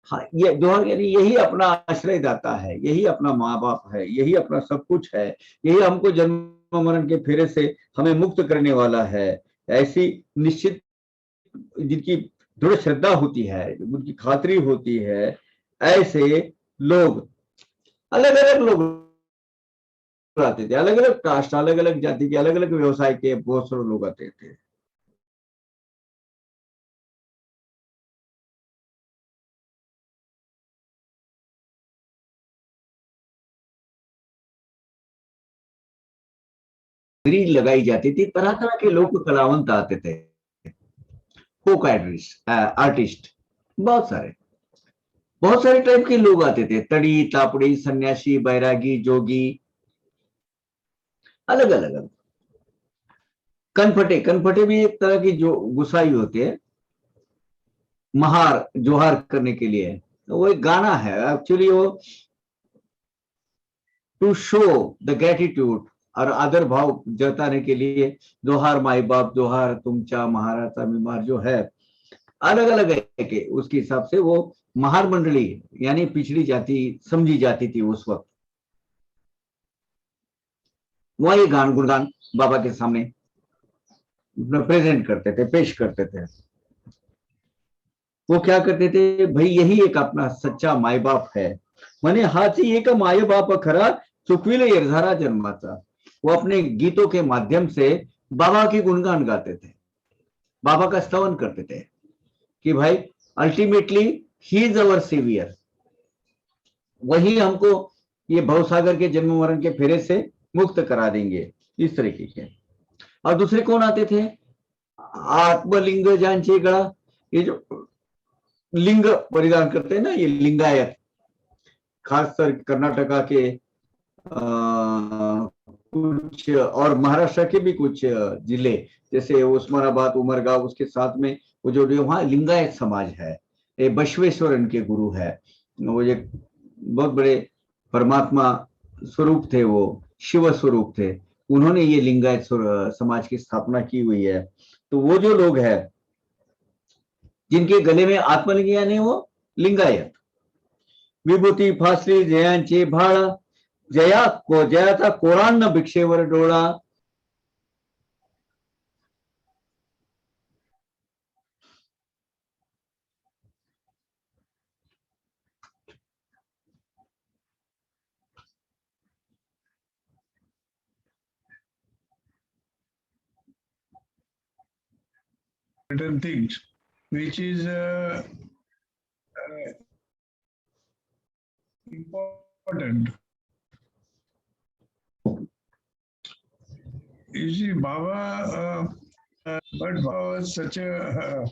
हाँ, ये जोहर यानी यही अपना आश्रय दाता है, यही अपना माँ बाप है, यही अपना सब कुछ है, यही हमको जन्म मरण के फेरे से हमें मुक्त करने वाला है। ऐसी निश्चित जिनकी दृढ़ श्रद्धा होती है, उनकी खातरी होती है, ऐसे लोग अलग अलग लोग आते थे, अलग अलग कास्ट, अलग अलग जाति के, अलग अलग व्यवसाय के बहुत सारे लोग आते थे। ग्रिल लगाई जाती थी, तरह तरह के लोग कलावंत आते थे, फोक आर्टिस्ट, आर्टिस्ट बहुत सारे टाइप के लोग आते थे, तड़ी तापड़ी, सन्यासी, बैरागी, जोगी, अलग अलग अलग। कनफटे, कनफटे भी एक तरह की जो गुसाई होती है, महार जोहार करने के लिए, तो वो एक गाना है एक्चुअली, वो टू शो द ग्रेटिट्यूड और आदर भाव जताने के लिए, दोहार माई बाप, दोहार तुमचा महाराजा बीमार, जो है अलग अलग है के उसके हिसाब से वो महार मंडली यानी पिछड़ी जाति समझी जाती थी उस वक्त। वह ये गान गुणगान बाबा के सामने प्रेजेंट करते थे, पेश करते थे। वो क्या करते थे भाई, यही एक अपना सच्चा माई बाप है, माने हाथी एक माय बाप खरा, चुकविले यर्धारा जन्माचा। वो अपने गीतों के माध्यम से बाबा की गुणगान गाते थे, बाबा का स्तवन करते थे कि भाई ultimately he is our saviour, वही हमको ये भवसागर के जन्म मरण के फेरे से मुक्त करा देंगे, इस तरीके के। और दूसरे कौन आते थे, आत्मलिंग जानचे गड़ा, ये जो लिंग परिधान करते हैं ना, ये लिंगायत, खासकर कर्नाटका के कुछ और महाराष्ट्र के भी कुछ जिले, जैसे उस्मानाबाद, उमरगांव, उसके साथ में वो जो वहाँ लिंगायत समाज है, ये बसवेश्वर इनके गुरु है, वो एक बहुत बड़े परमात्मा स्वरूप थे, वो शिव स्वरूप थे, उन्होंने ये लिंगायत समाज की स्थापना की हुई है। तो वो जो लोग हैं जिनके गले में आत्मलिंग यानी वो लिंगायत, विभूती फासली जयांचे भाळ, जयाचा कोरांना भिक्षेवर डोळा। certain things which is important. You see, Baba, but Baba was such a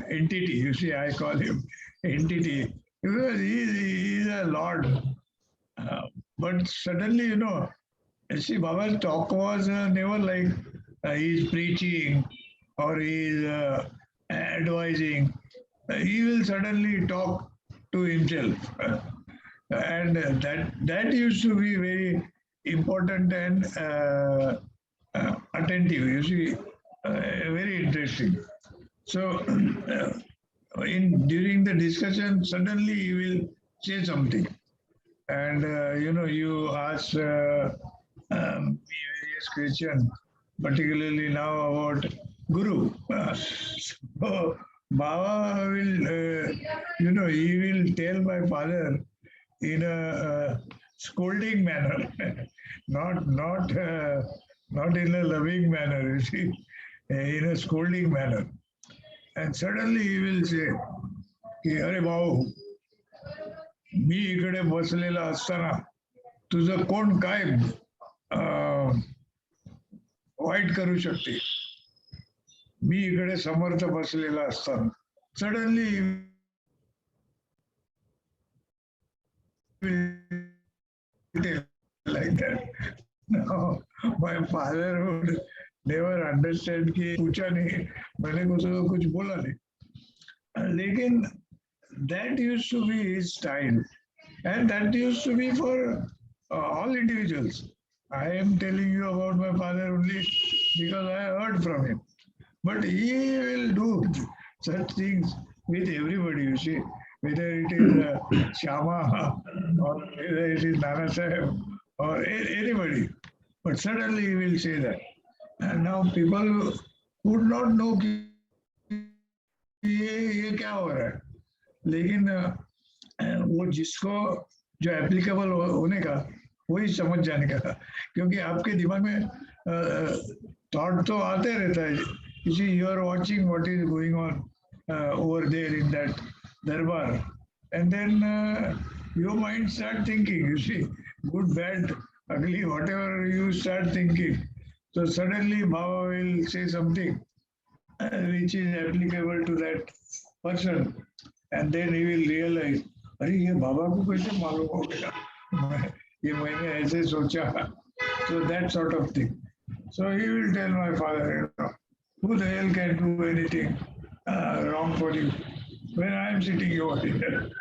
entity. You see, I call him entity because he is a lord. But suddenly, you see, Baba's talk was never like he's preaching or he's advising. He will suddenly talk to himself. And that used to be very important and attentive. You see, very interesting. So, during the discussion, suddenly he will say something, and you ask various questions, particularly now about Guru. So Baba will, he will tell my father in a scolding manner, not in a loving manner. You see, in a scolding manner, and suddenly he will say, "Ki अरे भाऊ, मी इकडे बसलेला असताना तुझं कोण काय white करू शकते, मी इकडे समर्थ बसलेला असताना." Suddenly like that. No, my father would never understand कि पूछा नहीं, मैंने कुछ बोला नहीं, लेकिन that used to be his style, and that used to be for all individuals. I am telling you about my father only because I heard from him. But he will do such things with everybody, you see, whether it is Shama or whether it is Nana Sahib or anybody. But suddenly he will say that. And now people would not know कि ये क्या हो रहा है, लेकिन वो जिसको जो एप्लीकेबल होने का, वही समझ जाने का। क्योंकि आपके दिमाग में थॉट तो आते रहता है। You see, you are watching what is going on over there in that darbar, and then your mind start thinking, you see, good, bad, ugly, whatever you start thinking. So suddenly Baba will say something which is applicable to that person, and then he will realize, अरे ये बाबा को कैसे मालूम हो गया, ये मैंने ऐसे सोचा. So that sort of thing. So he will tell my father, you know, who the hell can do anything wrong for you when I am sitting over here.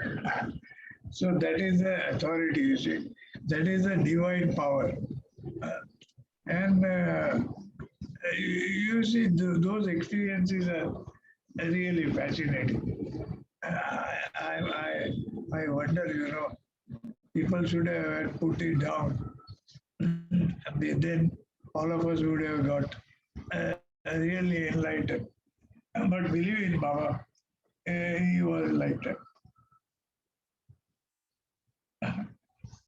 So that is the authority, you see. That is the divine power. Uh, and you see, those experiences are really fascinating. I wonder, you know, people should have put it down. Then all of us would have got really enlightened. But believe in Baba, he was enlightened.